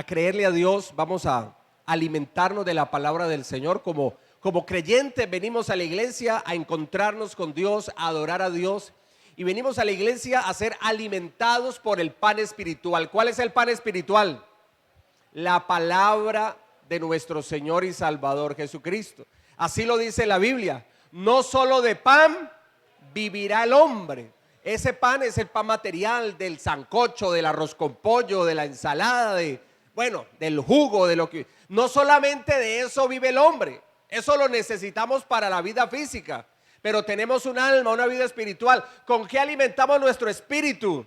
a creerle a Dios, vamos a alimentarnos de la palabra del Señor. Como creyentes venimos a la iglesia a encontrarnos con Dios, a adorar a Dios. Y venimos a la iglesia a ser alimentados por el pan espiritual. ¿Cuál es el pan espiritual? La palabra de nuestro Señor y Salvador Jesucristo. Así lo dice la Biblia. No solo de pan vivirá el hombre. Ese pan es el pan material del sancocho, del arroz con pollo, de la ensalada, del jugo, de lo que... No solamente de eso vive el hombre. Eso lo necesitamos para la vida física. Pero tenemos un alma, una vida espiritual. ¿Con qué alimentamos nuestro espíritu?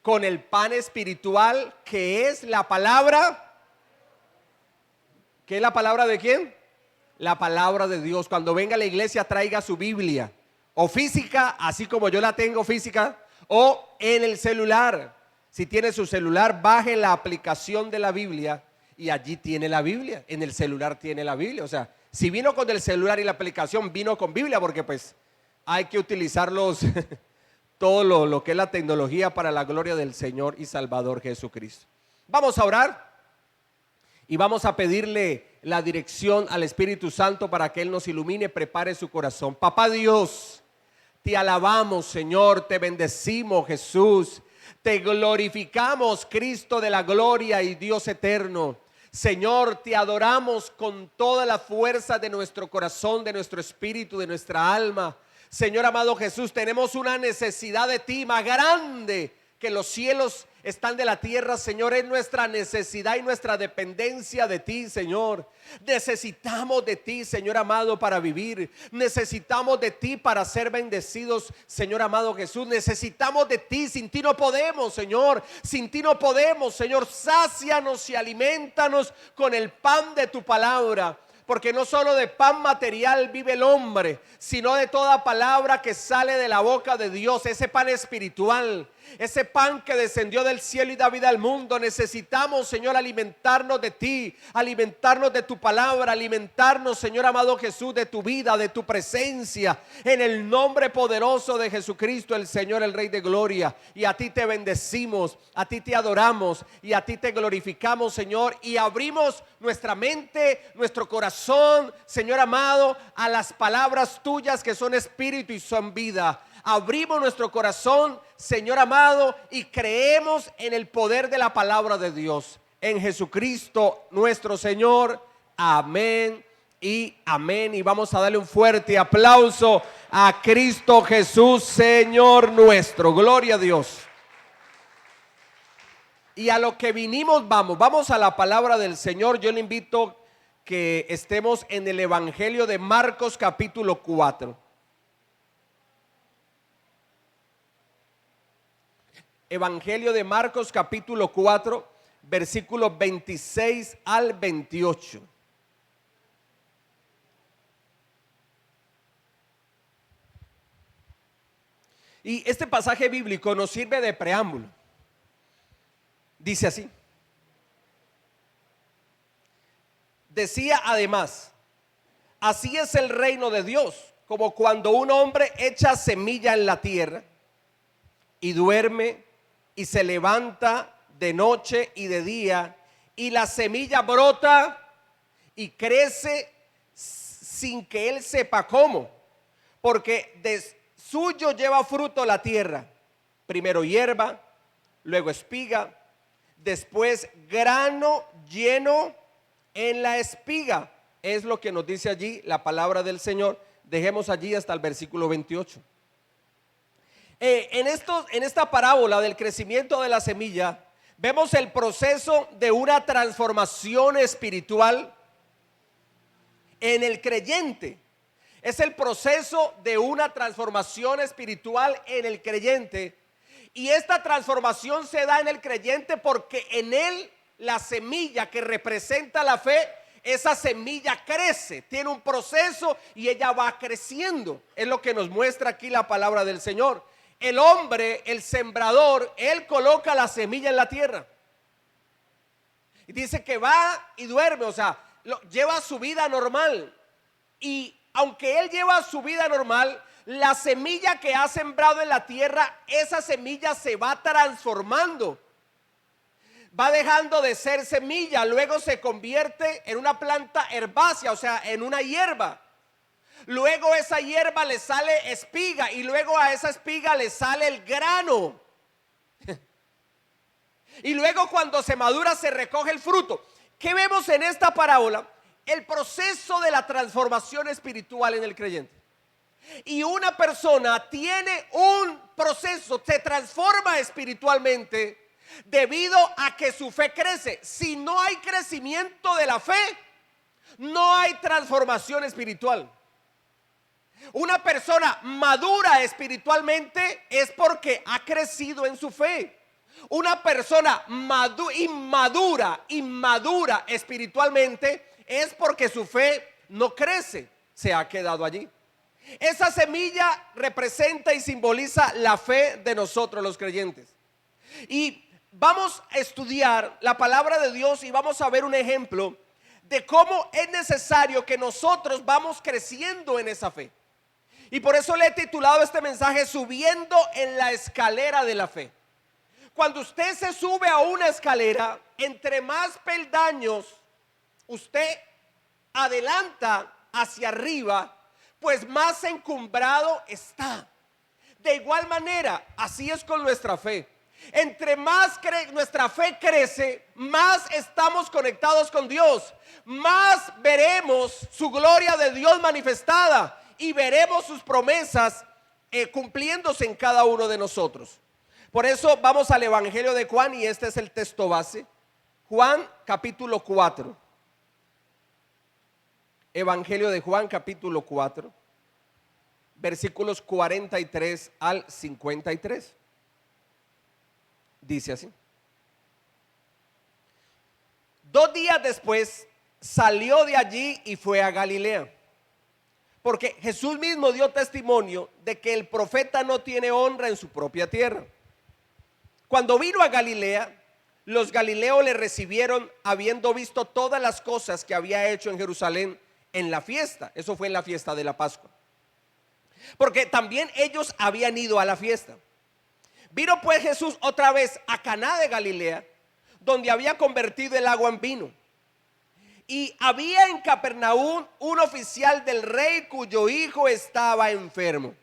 Con el pan espiritual, que es la palabra. ¿Qué es la palabra de quién? La palabra de Dios. Cuando venga a la iglesia, traiga su Biblia, o física, así como yo la tengo física, o en el celular. Si tiene su celular, baje la aplicación de la Biblia y allí tiene la Biblia. En el celular tiene la Biblia. O sea, si vino con el celular y la aplicación, vino con Biblia, porque pues hay que utilizarlos todo lo que es la tecnología para la gloria del Señor y Salvador Jesucristo. Vamos a orar y vamos a pedirle la dirección al Espíritu Santo para que Él nos ilumine, prepare su corazón. Papá Dios, te alabamos, Señor, te bendecimos, Jesús, te glorificamos, Cristo de la gloria y Dios eterno. Señor, te adoramos con toda la fuerza de nuestro corazón, de nuestro espíritu, de nuestra alma. Señor amado Jesús, tenemos una necesidad de ti más grande que los cielos están de la tierra, Señor. Es nuestra necesidad y nuestra dependencia de ti, Señor. Necesitamos de ti, Señor amado, para vivir. Necesitamos de ti para ser bendecidos, Señor amado Jesús. Necesitamos de ti. Sin ti no podemos, Señor. Sin ti no podemos, Señor. Sácianos y alimentanos con el pan de tu palabra. Porque no solo de pan material vive el hombre, sino de toda palabra que sale de la boca de Dios. Ese pan espiritual, ese pan que descendió del cielo y da vida al mundo. Necesitamos, Señor, alimentarnos de ti, alimentarnos de tu palabra, alimentarnos, Señor amado Jesús, de tu vida, de tu presencia, en el nombre poderoso de Jesucristo, el Señor, el Rey de gloria. Y a ti te bendecimos, a ti te adoramos y a ti te glorificamos, Señor, y abrimos nuestra mente, nuestro corazón, Señor amado, a las palabras tuyas que son espíritu y son vida. Abrimos nuestro corazón, Señor amado, y creemos en el poder de la palabra de Dios. En Jesucristo nuestro Señor. Amén y amén. Y vamos a darle un fuerte aplauso a Cristo Jesús, Señor nuestro. Gloria a Dios. Y a lo que vinimos, vamos a la palabra del Señor. Yo le invito que estemos en el Evangelio de Marcos capítulo 4. Evangelio de Marcos capítulo 4, versículos 26 al 28. Y este pasaje bíblico nos sirve de preámbulo. Dice así. Decía además: así es el reino de Dios, como cuando un hombre echa semilla en la tierra y duerme y se levanta de noche y de día, y la semilla brota y crece sin que él sepa cómo, porque de suyo lleva fruto la tierra, primero hierba, luego espiga, después grano lleno en la espiga. Es lo que nos dice allí la palabra del Señor. Dejemos allí hasta el versículo 28. En esta parábola del crecimiento de la semilla, vemos el proceso de una transformación espiritual en el creyente. Es el proceso de una transformación espiritual en el creyente. Y esta transformación se da en el creyente porque en él la semilla que representa la fe, esa semilla crece, tiene un proceso y ella va creciendo. Es lo que nos muestra aquí la palabra del Señor. El hombre, el sembrador, él coloca la semilla en la tierra. Y dice que va y duerme, o sea, lleva su vida normal. Y aunque él lleva su vida normal, la semilla que ha sembrado en la tierra, esa semilla se va transformando. va dejando de ser semilla, luego se convierte en una planta herbácea, o sea, en una hierba. Luego esa hierba le sale espiga y luego a esa espiga le sale el grano. Y luego cuando se madura se recoge el fruto. ¿Qué vemos en esta parábola? El proceso de la transformación espiritual en el creyente. Y una persona tiene un proceso, se transforma espiritualmente debido a que su fe crece. Si no hay crecimiento de la fe, no hay transformación espiritual. Una persona madura espiritualmente es porque ha crecido en su fe. Una persona inmadura espiritualmente es porque su fe no crece, se ha quedado allí. Esa semilla representa y simboliza la fe de nosotros los creyentes. Y vamos a estudiar la palabra de Dios y vamos a ver un ejemplo de cómo es necesario que nosotros vamos creciendo en esa fe. Y por eso le he titulado este mensaje Subiendo en la escalera de la fe. Cuando usted se sube a una escalera, entre más peldaños usted adelanta hacia arriba, pues más encumbrado está. De igual manera, así es con nuestra fe. Entre más nuestra fe crece, más estamos conectados con Dios, más veremos su gloria de Dios manifestada y veremos sus promesas cumpliéndose en cada uno de nosotros. Por eso vamos al Evangelio de Juan y este es el texto base. Juan capítulo 4. Evangelio de Juan capítulo 4, versículos 43 al 53. Dice así: 2 días después salió de allí y fue a Galilea, porque Jesús mismo dio testimonio de que el profeta no tiene honra en su propia tierra. Cuando vino a Galilea, los galileos le recibieron habiendo visto todas las cosas que había hecho en Jerusalén en la fiesta. Eso fue en la fiesta de la Pascua, porque también ellos habían ido a la fiesta. Vino pues Jesús otra vez a Caná de Galilea, donde había convertido el agua en vino. Y había en Capernaum un oficial del rey cuyo hijo estaba enfermo.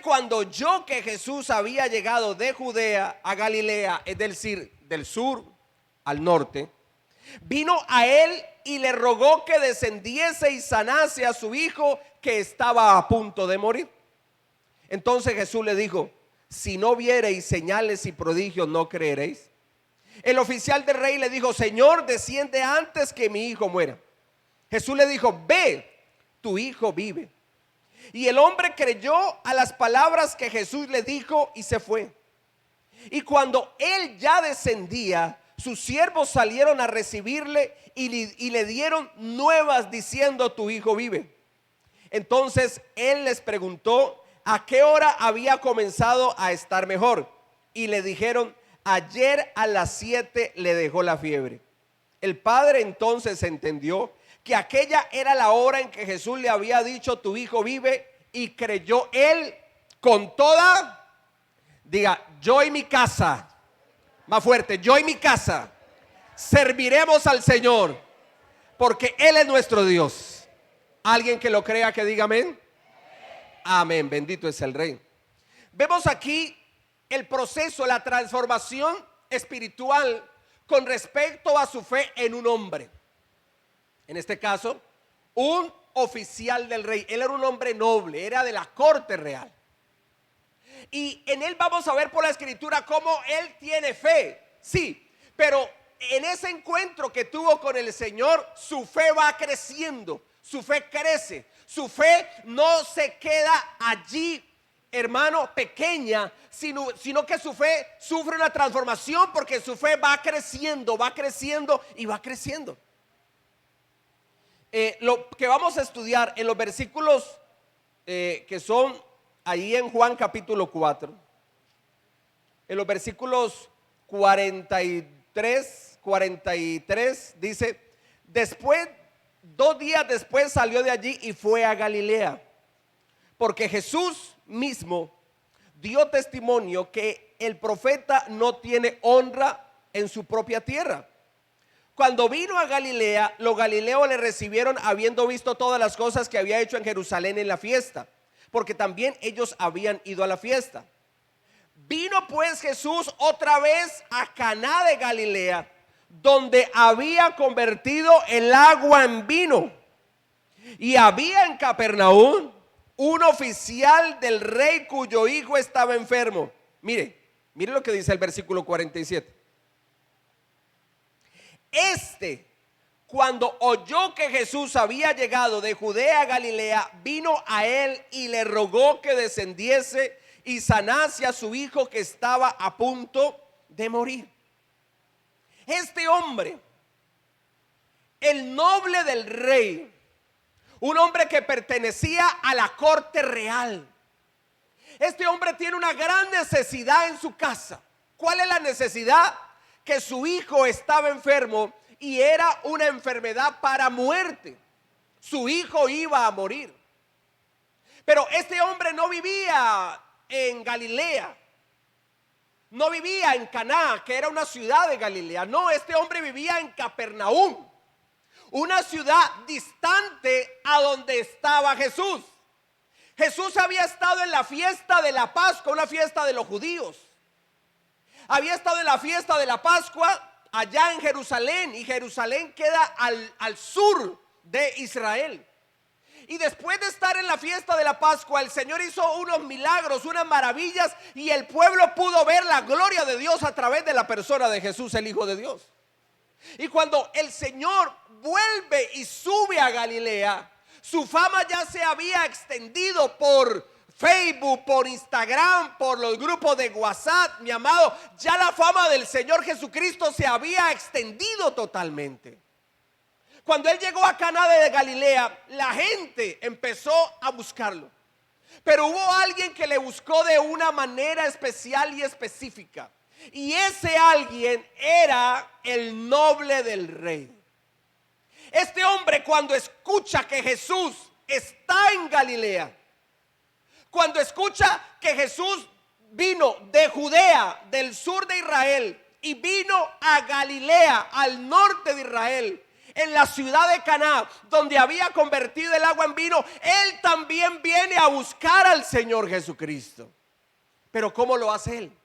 Cuando oyó que Jesús había llegado de Judea a Galilea, es decir, del sur al norte, vino a él y le rogó que descendiese y sanase a su hijo que estaba a punto de morir. Entonces Jesús le dijo: si no viereis señales y prodigios, no creeréis. El oficial del rey le dijo: Señor, desciende antes que mi hijo muera. Jesús le dijo: ve, tu hijo vive. Y el hombre creyó a las palabras que Jesús le dijo y se fue. Y cuando él ya descendía, sus siervos salieron a recibirle y le dieron nuevas diciendo: tu hijo vive. Entonces él les preguntó a qué hora había comenzado a estar mejor. Y le dijeron: ayer a las 7 le dejó la fiebre. El padre entonces entendió que aquella era la hora en que Jesús le había dicho: tu hijo vive, y creyó él con toda, diga, yo y mi casa, más fuerte, yo y mi casa serviremos al Señor, porque Él es nuestro Dios. Alguien que lo crea, que diga amén. Amén, bendito es el Rey. Vemos aquí el proceso, la transformación espiritual con respecto a su fe en un hombre. En este caso, un oficial del rey. Él era un hombre noble, era de la corte real. Y en él vamos a ver por la escritura cómo él tiene fe. Sí, pero en ese encuentro que tuvo con el Señor, su fe va creciendo, su fe crece. Su fe no se queda allí, hermano, pequeña, sino que su fe sufre una transformación, porque su fe va creciendo y va creciendo. Lo que vamos a estudiar en los versículos que son ahí en Juan capítulo 4, en los versículos 43 dice: después, 2 días después salió de allí y fue a Galilea, porque Jesús mismo dio testimonio que el profeta no tiene honra en su propia tierra. Cuando vino a Galilea, los galileos le recibieron habiendo visto todas las cosas que había hecho en Jerusalén en la fiesta, porque también ellos habían ido a la fiesta. Vino pues Jesús otra vez a Caná de Galilea, donde había convertido el agua en vino. Y había en Capernaum un oficial del rey cuyo hijo estaba enfermo. Mire lo que dice el versículo 47. Cuando oyó que Jesús había llegado de Judea a Galilea, vino a él y le rogó que descendiese y sanase a su hijo que estaba a punto de morir. Este hombre, el noble del rey, un hombre que pertenecía a la corte real. Este hombre tiene una gran necesidad en su casa. ¿Cuál es la necesidad? Que su hijo estaba enfermo y era una enfermedad para muerte. Su hijo iba a morir. Pero este hombre no vivía en Galilea, no vivía en Caná, que era una ciudad de Galilea. No, este hombre vivía en Capernaum, una ciudad distante a donde estaba Jesús. Jesús había estado en la fiesta de la Pascua, una fiesta de los judíos. Había estado en la fiesta de la Pascua allá en Jerusalén, y Jerusalén queda al sur de Israel. Y después de estar en la fiesta de la Pascua, el Señor hizo unos milagros, unas maravillas, y el pueblo pudo ver la gloria de Dios a través de la persona de Jesús, el Hijo de Dios. Y cuando el Señor vuelve y sube a Galilea, su fama ya se había extendido por Facebook, por Instagram, por los grupos de WhatsApp, mi amado. Ya la fama del Señor Jesucristo se había extendido totalmente. Cuando él llegó a Caná de Galilea, la gente empezó a buscarlo. Pero hubo alguien que le buscó de una manera especial y específica. Y ese alguien era el noble del rey. Este hombre, cuando escucha que Jesús está en Galilea, cuando escucha que Jesús vino de Judea, del sur de Israel, y vino a Galilea, al norte de Israel, en la ciudad de Caná, donde había convertido el agua en vino, él también viene a buscar al Señor Jesucristo. Pero ¿cómo lo hace él?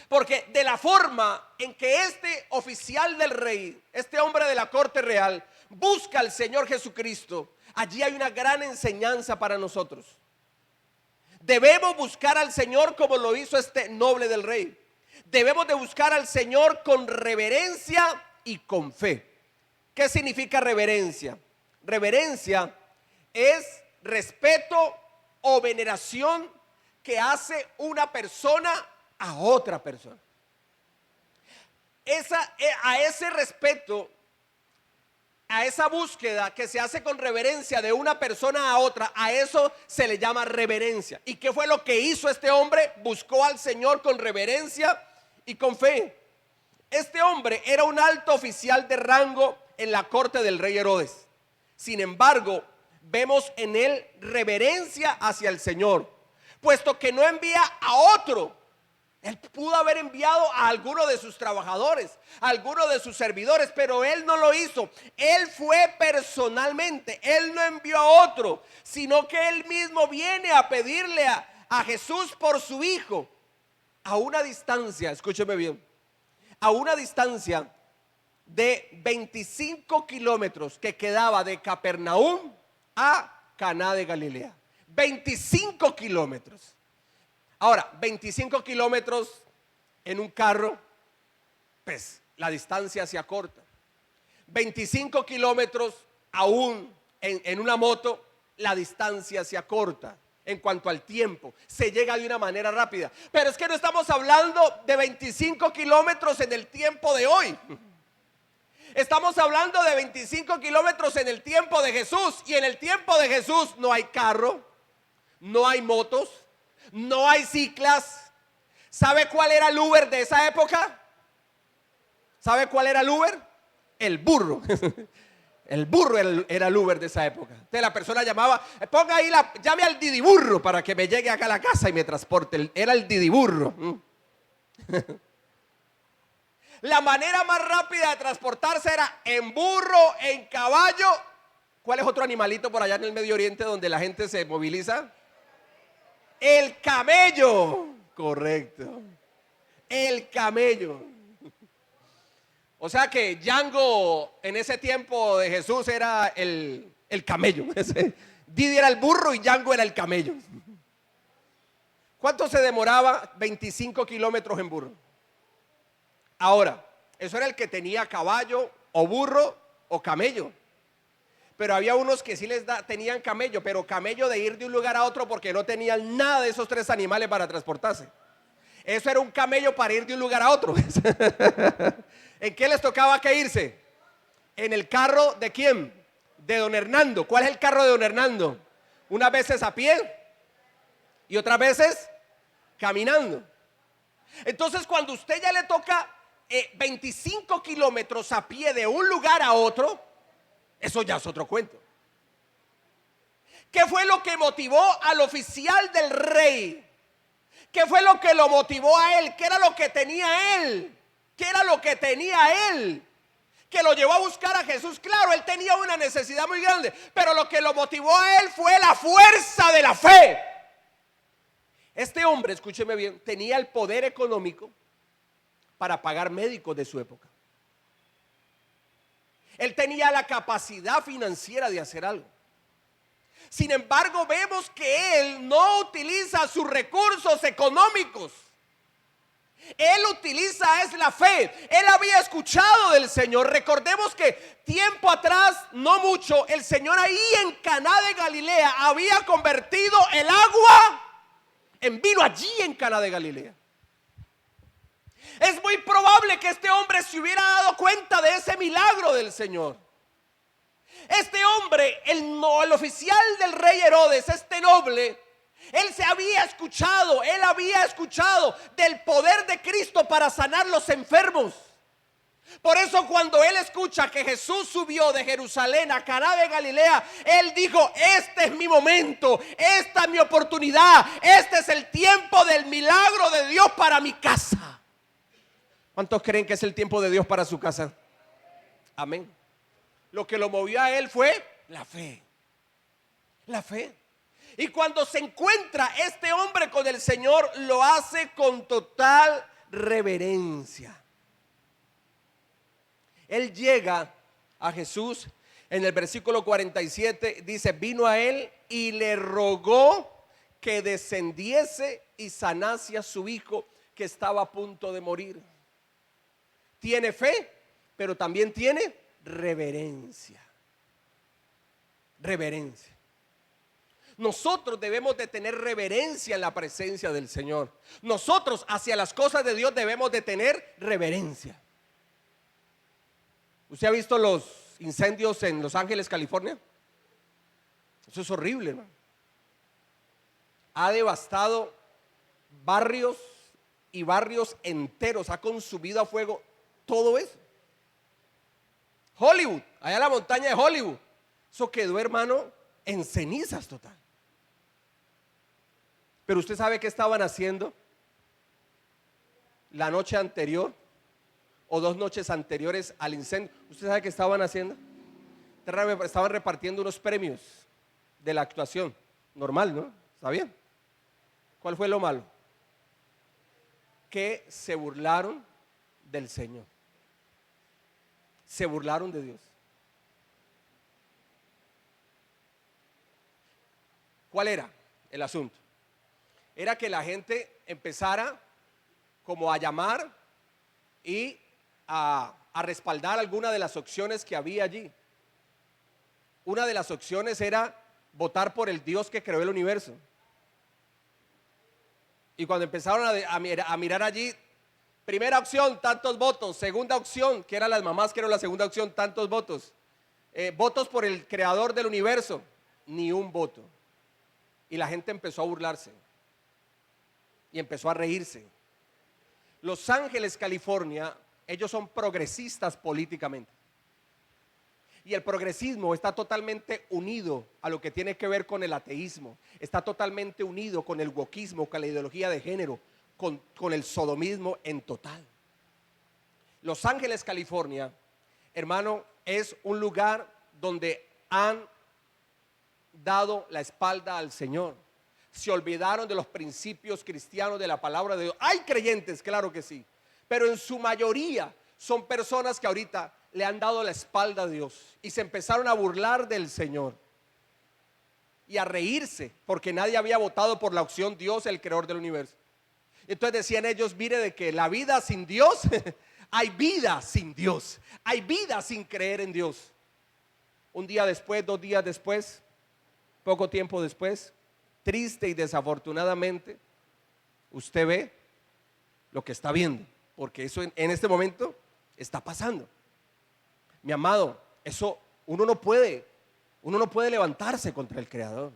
Porque de la forma en que este oficial del rey, este hombre de la corte real, busca al Señor Jesucristo, allí hay una gran enseñanza para nosotros. Debemos buscar al Señor como lo hizo este noble del rey. Debemos de buscar al Señor con reverencia y con fe. ¿Qué significa reverencia? Reverencia es respeto o veneración que hace una persona a otra persona. A ese respeto, a esa búsqueda que se hace con reverencia de una persona a otra, a eso se le llama reverencia. ¿Y qué fue lo que hizo este hombre? Buscó al Señor con reverencia y con fe. Este hombre era un alto oficial de rango en la corte del rey Herodes. Sin embargo, vemos en él reverencia hacia el Señor, puesto que no envía a otro. Él pudo haber enviado a alguno de sus trabajadores, a alguno de sus servidores, pero él no lo hizo. Él fue personalmente, él no envió a otro, sino que él mismo viene a pedirle a Jesús por su hijo, a una distancia, escúcheme bien, a una distancia de 25 kilómetros que quedaba de Capernaum a Caná de Galilea. 25 kilómetros. Ahora, 25 kilómetros en un carro, pues la distancia se acorta. 25 kilómetros aún en una moto, la distancia se acorta. En cuanto al tiempo, se llega de una manera rápida. Pero es que no estamos hablando de 25 kilómetros en el tiempo de hoy. Estamos hablando de 25 kilómetros en el tiempo de Jesús. Y en el tiempo de Jesús no hay carro, no hay motos, no hay ciclas. ¿Sabe cuál era el Uber de esa época? ¿Sabe cuál era el Uber? El burro. El burro era el Uber de esa época. Entonces la persona llamaba, ponga ahí, llame al Didi Burro para que me llegue acá a la casa y me transporte. Era el Didi Burro. La manera más rápida de transportarse era en burro, en caballo. ¿Cuál es otro animalito por allá en el Medio Oriente donde la gente se moviliza? El camello. Correcto. El camello. O sea que Django en ese tiempo de Jesús era el camello. Didi era el burro y Django era el camello. ¿Cuánto se demoraba? 25 kilómetros en burro. Ahora, eso era el que tenía caballo o burro o camello. Pero había unos que sí tenían camello, pero camello de ir de un lugar a otro porque no tenían nada de esos tres animales para transportarse. Eso era un camello para ir de un lugar a otro. ¿En qué les tocaba que irse? En el carro ¿de quién? De don Hernando. ¿Cuál es el carro de don Hernando? Unas veces a pie y otras veces caminando. Entonces cuando usted ya le toca 25 kilómetros a pie de un lugar a otro, eso ya es otro cuento. ¿Qué fue lo que motivó al oficial del rey? ¿Qué fue lo que lo motivó a él? ¿Qué era lo que tenía él? ¿Qué era lo que tenía él? Que lo llevó a buscar a Jesús. Claro, él tenía una necesidad muy grande, pero lo que lo motivó a él fue la fuerza de la fe. Este hombre, escúcheme bien, tenía el poder económico para pagar médicos de su época. Él tenía la capacidad financiera de hacer algo. Sin embargo, vemos que él no utiliza sus recursos económicos. Él utiliza es la fe. Él había escuchado del Señor. Recordemos que tiempo atrás, no mucho, el Señor ahí en Caná de Galilea había convertido el agua en vino, allí en Caná de Galilea. Es muy probable que este hombre se hubiera dado cuenta de ese milagro del Señor. Este hombre, el oficial del rey Herodes, este noble, él había escuchado del poder de Cristo para sanar los enfermos. Por eso cuando él escucha que Jesús subió de Jerusalén a Caná de Galilea, él dijo: este es mi momento, esta es mi oportunidad, este es el tiempo del milagro de Dios para mi casa. ¿Cuántos creen que es el tiempo de Dios para su casa? Amén. Lo que lo movió a él fue la fe. La fe. Y cuando se encuentra este hombre con el Señor, lo hace con total reverencia. Él llega a Jesús. En el versículo 47 dice: vino a él y le rogó que descendiese y sanase a su hijo que estaba a punto de morir. Tiene fe, pero también tiene reverencia. Reverencia. Nosotros debemos de tener reverencia en la presencia del Señor. Nosotros hacia las cosas de Dios debemos de tener reverencia. ¿Usted ha visto los incendios en Los Ángeles, California? Eso es horrible, ¿no? Ha devastado barrios y barrios enteros, ha consumido a fuego todo eso. Hollywood, allá en la montaña de Hollywood, eso quedó, hermano, en cenizas total. Pero usted sabe qué estaban haciendo la noche anterior o 2 noches anteriores al incendio. ¿Usted sabe qué estaban haciendo? Estaban repartiendo unos premios de la actuación. Normal, ¿no? ¿Está bien? ¿Cuál fue lo malo? Que se burlaron del Señor. Se burlaron de Dios. ¿Cuál era el asunto? Era que la gente empezara como a llamar y a respaldar alguna de las opciones que había allí. Una de las opciones era votar por el Dios que creó el universo. Y cuando empezaron a mirar allí, primera opción, tantos votos. Segunda opción, que eran las mamás, que era la segunda opción, tantos votos. Votos por el creador del universo, ni un voto. Y la gente empezó a burlarse y empezó a reírse. Los Ángeles, California, ellos son progresistas políticamente. Y el progresismo está totalmente unido a lo que tiene que ver con el ateísmo. Está totalmente unido con el wokismo, con la ideología de género, con el sodomismo en total. Los Ángeles, California, hermano, es un lugar donde han dado la espalda al Señor. Se olvidaron de los principios cristianos de la palabra de Dios. Hay creyentes, claro que sí, pero en su mayoría son personas que ahorita le han dado la espalda a Dios y se empezaron a burlar del Señor y a reírse porque nadie había votado por la opción Dios, el creador del universo. Entonces decían ellos, mire, de que la vida sin Dios hay vida sin Dios, hay vida sin creer en Dios. Un día después, 2 días después, poco tiempo después, triste y desafortunadamente, usted ve lo que está viendo, porque eso en este momento está pasando. Mi amado, eso uno no puede levantarse contra el Creador.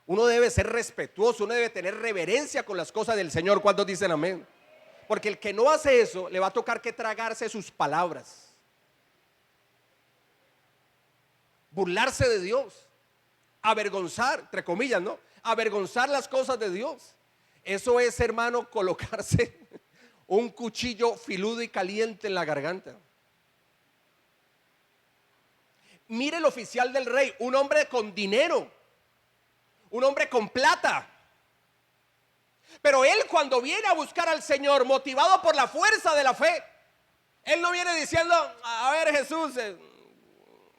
Uno debe ser respetuoso, uno debe tener reverencia con las cosas del Señor. ¿Cuántos dicen amén? Porque el que no hace eso, le va a tocar que tragarse sus palabras, burlarse de Dios, avergonzar, entre comillas, ¿no? Avergonzar las cosas de Dios. Eso es, hermano, colocarse un cuchillo filudo y caliente en la garganta. Mire el oficial del rey, un hombre con dinero, un hombre con plata. Pero él, cuando viene a buscar al Señor, motivado por la fuerza de la fe, él no viene diciendo, a ver, Jesús,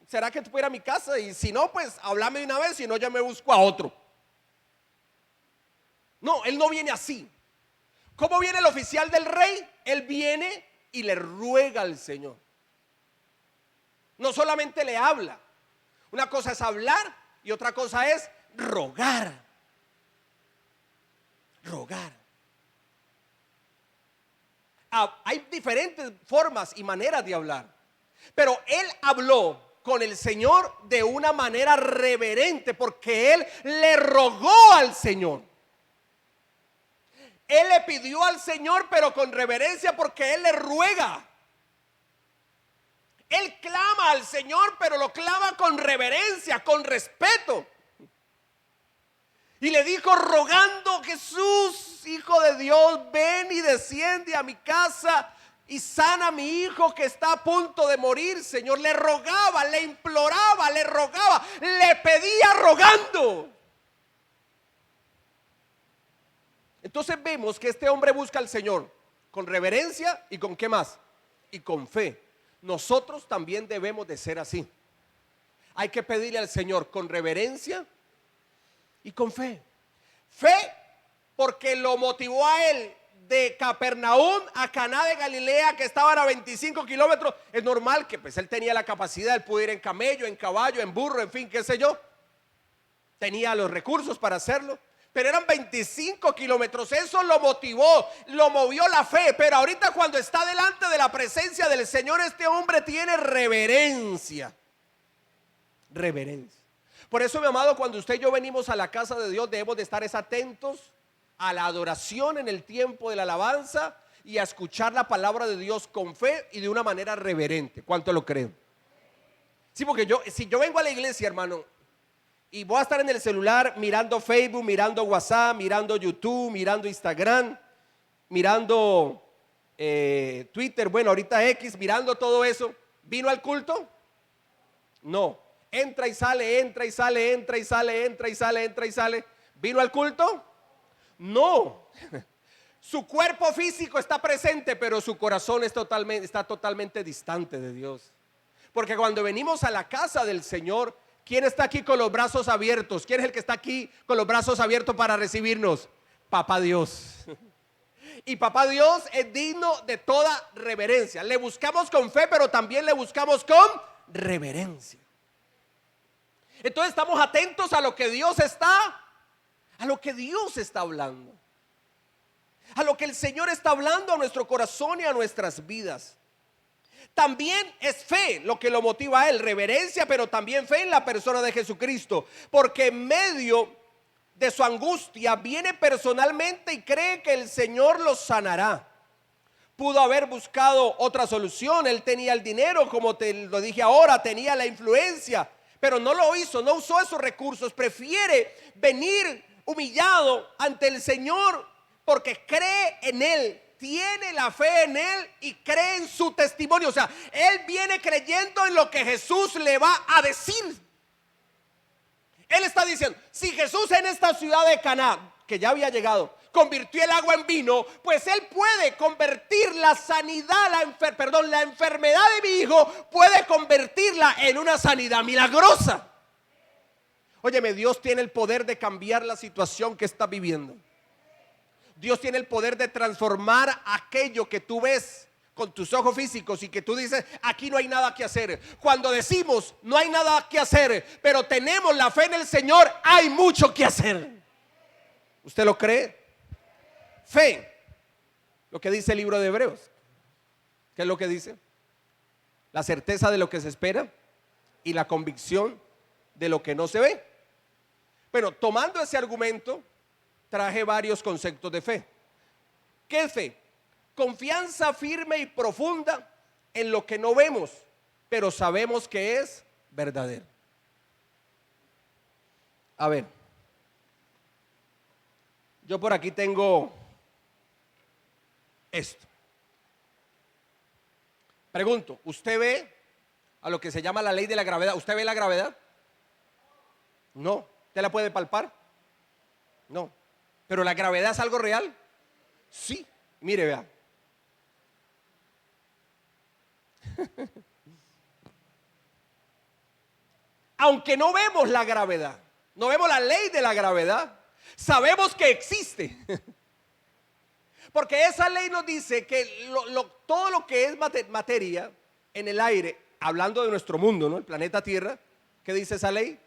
¿será que tú puedes ir a mi casa? Y si no, pues háblame de una vez, si no, ya me busco a otro. No, él no viene así. ¿Cómo viene el oficial del rey? Él viene y le ruega al Señor. No solamente le habla. Una cosa es hablar y otra cosa es rogar. Rogar. Hay diferentes formas y maneras de hablar, pero él habló con el Señor de una manera reverente, porque él le rogó al Señor. Él le pidió al Señor, pero con reverencia, porque él le ruega. Él clama al Señor, pero lo clama con reverencia, con respeto. Y le dijo rogando: Jesús, Hijo de Dios, ven y desciende a mi casa y sana a mi hijo que está a punto de morir. Señor, le rogaba, le imploraba, le rogaba, le pedía rogando. Entonces vemos que este hombre busca al Señor con reverencia y con ¿qué más? Y con fe. Nosotros también debemos de ser así. Hay que pedirle al Señor con reverencia y con fe. Fe porque lo motivó a él de Capernaum a Caná de Galilea, que estaban a 25 kilómetros. Es normal que pues él tenía la capacidad, él pudo ir en camello, en caballo, en burro, en fin, qué sé yo. Tenía los recursos para hacerlo, pero eran 25 kilómetros. Eso lo motivó, lo movió la fe. Pero ahorita, cuando está delante de la presencia del Señor, este hombre tiene reverencia. Reverencia. Por eso, mi amado, cuando usted y yo venimos a la casa de Dios, debemos de estar atentos a la adoración en el tiempo de la alabanza y a escuchar la palabra de Dios con fe y de una manera reverente. ¿Cuánto lo creen? Sí, porque si yo vengo a la iglesia, hermano, y voy a estar en el celular mirando Facebook, mirando WhatsApp, mirando YouTube, mirando Instagram, mirando Twitter, bueno, ahorita X, mirando todo eso, ¿vino al culto? No. Entra y sale, entra y sale, entra y sale, entra y sale, entra y sale. ¿Vino al culto? No. Su cuerpo físico está presente, pero su corazón está totalmente distante de Dios. Porque cuando venimos a la casa del Señor, ¿quién está aquí con los brazos abiertos? ¿Quién es el que está aquí con los brazos abiertos para recibirnos? Papá Dios. Y Papá Dios es digno de toda reverencia. Le buscamos con fe, pero también le buscamos con reverencia. Entonces estamos atentos a lo que Dios está hablando, a lo que el Señor está hablando a nuestro corazón y a nuestras vidas. También es fe lo que lo motiva a él, reverencia, pero también fe en la persona de Jesucristo, porque en medio de su angustia viene personalmente y cree que el Señor lo sanará. Pudo haber buscado otra solución. Él tenía el dinero, como te lo dije ahora, tenía la influencia, pero no lo hizo, no usó esos recursos. Prefiere venir humillado ante el Señor porque cree en Él tiene la fe en Él y cree en su testimonio. O sea, él viene creyendo en lo que Jesús le va a decir. Él está diciendo, si Jesús en esta ciudad de Caná, que ya había llegado, convirtió el agua en vino, pues Él puede convertir la sanidad, la enfermedad de mi hijo, puede convertirla en una sanidad milagrosa. Óyeme, Dios tiene el poder de cambiar la situación que está viviendo. Dios tiene el poder de transformar aquello que tú ves con tus ojos físicos y que tú dices, aquí no hay nada que hacer. Cuando decimos, no hay nada que hacer, pero tenemos la fe en el Señor, hay mucho que hacer. ¿Usted lo cree? Fe, lo que dice el libro de Hebreos. ¿Qué es lo que dice? La certeza de lo que se espera y la convicción de lo que no se ve. Bueno, tomando ese argumento, traje varios conceptos de fe. ¿Qué es fe? Confianza firme y profunda en lo que no vemos, pero sabemos que es verdadero. A ver, yo por aquí tengo esto. Pregunto, ¿usted ve a lo que se llama la ley de la gravedad? ¿Usted ve la gravedad? No. ¿Usted la puede palpar? No. ¿Pero la gravedad es algo real? Sí. Mire, vea. Aunque no vemos la gravedad, no vemos la ley de la gravedad, sabemos que existe. Porque esa ley nos dice que todo lo que es materia en el aire, hablando de nuestro mundo, ¿no? El planeta Tierra, ¿qué dice esa ley?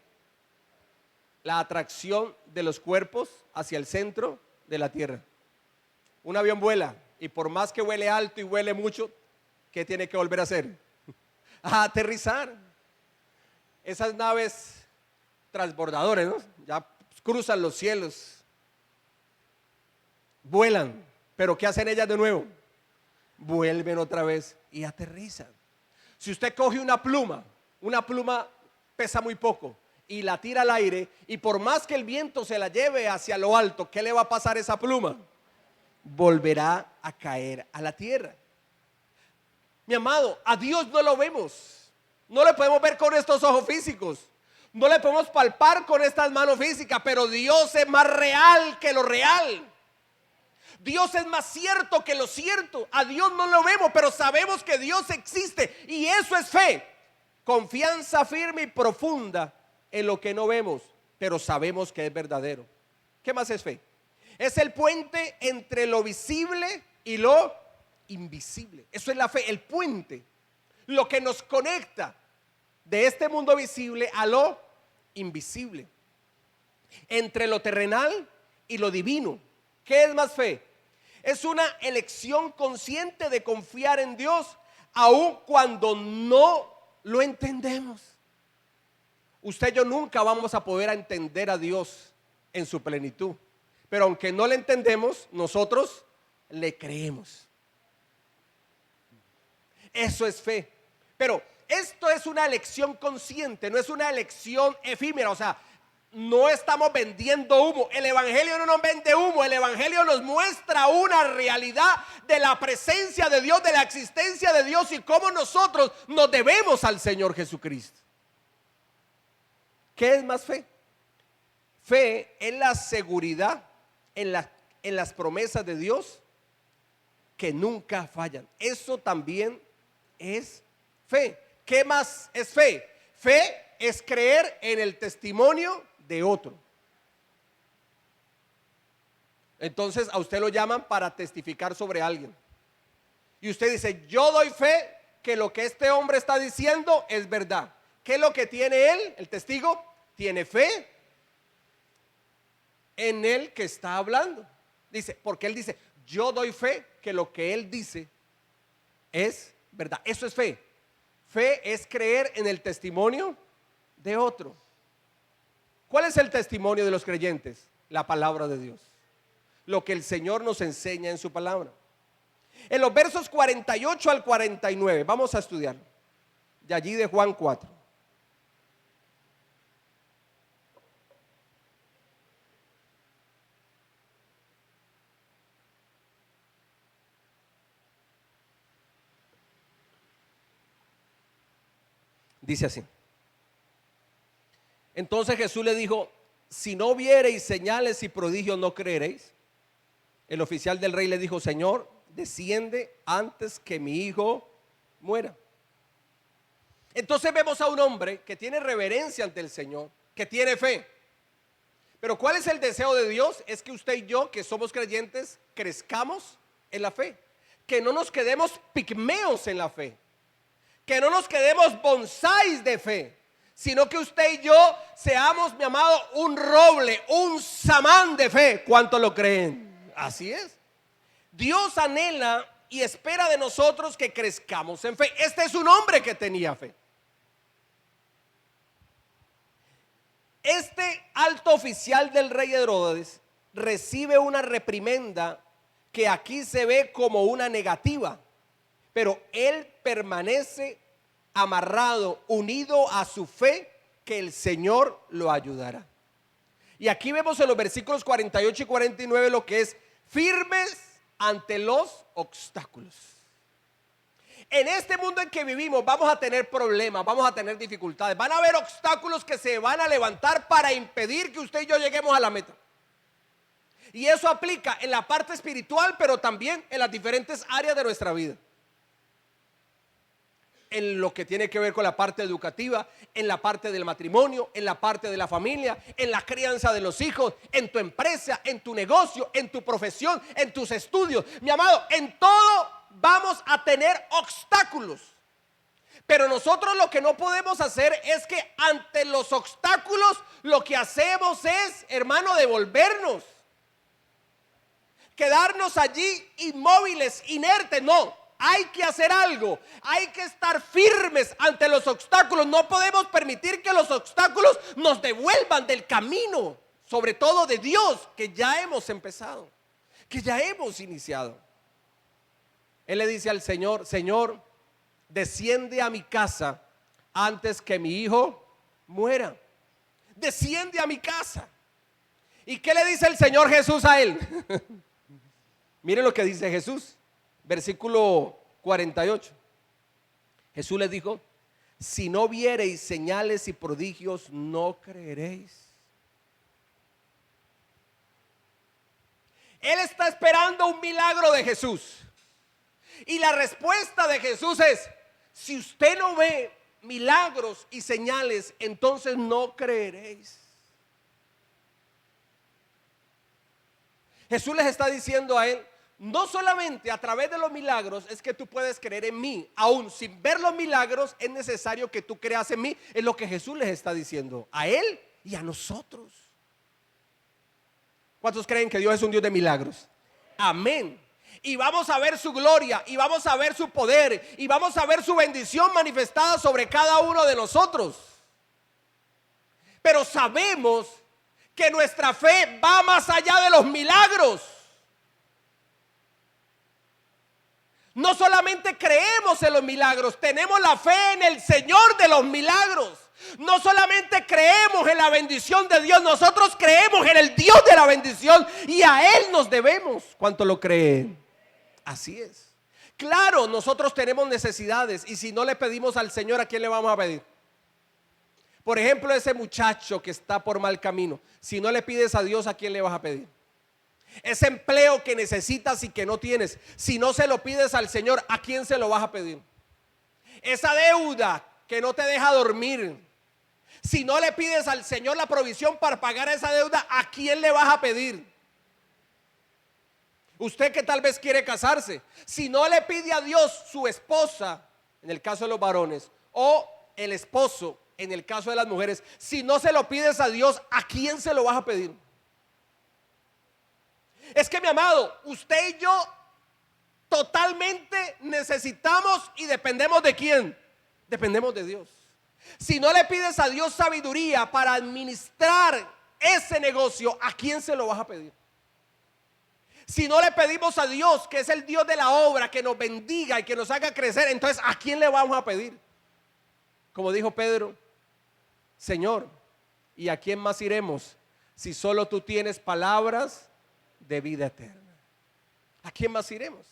La atracción de los cuerpos hacia el centro de la Tierra. Un avión vuela y por más que vuele alto y vuele mucho, ¿qué tiene que volver a hacer? A aterrizar. Esas naves transbordadoras, ¿no? Ya cruzan los cielos, vuelan, pero ¿qué hacen ellas de nuevo? Vuelven otra vez y aterrizan. Si usted coge una pluma pesa muy poco y la tira al aire, y por más que el viento se la lleve hacia lo alto, ¿qué le va a pasar a esa pluma? Volverá a caer a la tierra. Mi amado, a Dios no lo vemos. No le podemos ver con estos ojos físicos, no le podemos palpar con estas manos físicas, pero Dios es más real que lo real. Dios es más cierto que lo cierto. A Dios no lo vemos, pero sabemos que Dios existe, y eso es fe. Confianza firme y profunda en lo que no vemos, pero sabemos que es verdadero. ¿Qué más es fe? Es el puente entre lo visible y lo invisible. Eso es la fe, el puente, lo que nos conecta de este mundo visible a lo invisible, entre lo terrenal y lo divino. ¿Qué es más fe? Es una elección consciente de confiar en Dios aun cuando no lo entendemos. Usted y yo nunca vamos a poder entender a Dios en su plenitud, pero aunque no le entendemos, nosotros le creemos. Eso es fe. Pero esto es una elección consciente, no es una elección efímera. O sea, no estamos vendiendo humo. El evangelio no nos vende humo. El evangelio nos muestra una realidad de la presencia de Dios, de la existencia de Dios y cómo nosotros nos debemos al Señor Jesucristo. ¿Qué es más fe? Fe es la seguridad en las promesas de Dios que nunca fallan. Eso también es fe. ¿Qué más es fe? Fe es creer en el testimonio de otro. Entonces a usted lo llaman para testificar sobre alguien. Y usted dice, yo doy fe que lo que este hombre está diciendo es verdad. ¿Qué es lo que tiene él, el testigo? Tiene fe en el que está hablando. Dice, porque él dice, yo doy fe que lo que él dice es verdad. Eso es fe. Fe es creer en el testimonio de otro. ¿Cuál es el testimonio de los creyentes? La palabra de Dios. Lo que el Señor nos enseña en su palabra. En los versos 48 al 49, vamos a estudiar. De allí de Juan 4. Dice así. Entonces Jesús le dijo: si no viereis señales y prodigios, no creeréis. El oficial del rey le dijo: Señor, desciende antes que mi hijo muera. Entonces vemos a un hombre que tiene reverencia ante el Señor, que tiene fe. Pero ¿cuál es el deseo de Dios? Es que usted y yo, que somos creyentes, crezcamos en la fe. Que no nos quedemos pigmeos en la fe. Que no nos quedemos bonsáis de fe, sino que usted y yo seamos, mi amado, un roble, un samán de fe. ¿Cuántos lo creen? Así es. Dios anhela y espera de nosotros que crezcamos en fe. Este es un hombre que tenía fe. Este alto oficial del rey Herodes recibe una reprimenda que aquí se ve como una negativa, pero él permanece amarrado, unido a su fe, que el Señor lo ayudará. Y aquí vemos en los versículos 48 y 49 lo que es firmes ante los obstáculos. En este mundo en que vivimos vamos a tener problemas, vamos a tener dificultades, van a haber obstáculos que se van a levantar para impedir que usted y yo lleguemos a la meta. Y eso aplica en la parte espiritual, pero también en las diferentes áreas de nuestra vida. En lo que tiene que ver con la parte educativa, en la parte del matrimonio, en la parte de la familia, en la crianza de los hijos, en tu empresa, en tu negocio, en tu profesión, en tus estudios. Mi amado, en todo vamos a tener obstáculos. Pero nosotros lo que no podemos hacer es que ante los obstáculos lo que hacemos es, hermano, devolvernos. Quedarnos allí inmóviles, inertes, no. Hay que hacer algo, hay que estar firmes ante los obstáculos. No podemos permitir que los obstáculos nos devuelvan del camino, sobre todo de Dios, que ya hemos empezado, que ya hemos iniciado. Él le dice al Señor: Señor, desciende a mi casa antes que mi hijo muera. Desciende a mi casa. ¿Y qué le dice el Señor Jesús a él? Mire lo que dice Jesús. Versículo 48. Jesús les dijo: si no viereis señales y prodigios, no creeréis. Él está esperando un milagro de Jesús. Y la respuesta de Jesús es: si usted no ve milagros y señales, entonces no creeréis. Jesús les está diciendo a él: no solamente a través de los milagros es que tú puedes creer en mí, aún sin ver los milagros es necesario que tú creas en mí. Es lo que Jesús les está diciendo a él y a nosotros. ¿Cuántos creen que Dios es un Dios de milagros? Amén. Y vamos a ver su gloria, y vamos a ver su poder, y vamos a ver su bendición manifestada sobre cada uno de nosotros. Pero sabemos que nuestra fe va más allá de los milagros. No solamente creemos en los milagros, tenemos la fe en el Señor de los milagros. No solamente creemos en la bendición de Dios, nosotros creemos en el Dios de la bendición y a Él nos debemos. ¿Cuánto lo creen? Así es. Claro, nosotros tenemos necesidades y si no le pedimos al Señor, ¿a quién le vamos a pedir? Por ejemplo, ese muchacho que está por mal camino, si no le pides a Dios, ¿a quién le vas a pedir? Ese empleo que necesitas y que no tienes, si no se lo pides al Señor, ¿a quién se lo vas a pedir? Esa deuda que no te deja dormir, si no le pides al Señor la provisión para pagar esa deuda, ¿a quién le vas a pedir? Usted que tal vez quiere casarse, si no le pide a Dios su esposa, en el caso de los varones, o el esposo, en el caso de las mujeres, si no se lo pides a Dios, ¿a quién se lo vas a pedir? Es que, mi amado, usted y yo totalmente necesitamos y dependemos ¿de quién? Dependemos de Dios. Si no le pides a Dios sabiduría para administrar ese negocio, ¿a quién se lo vas a pedir? Si no le pedimos a Dios, que es el Dios de la obra, que nos bendiga y que nos haga crecer, entonces ¿a quién le vamos a pedir? Como dijo Pedro: Señor, ¿y a quién más iremos si solo tú tienes palabras de vida eterna? ¿A quién más iremos?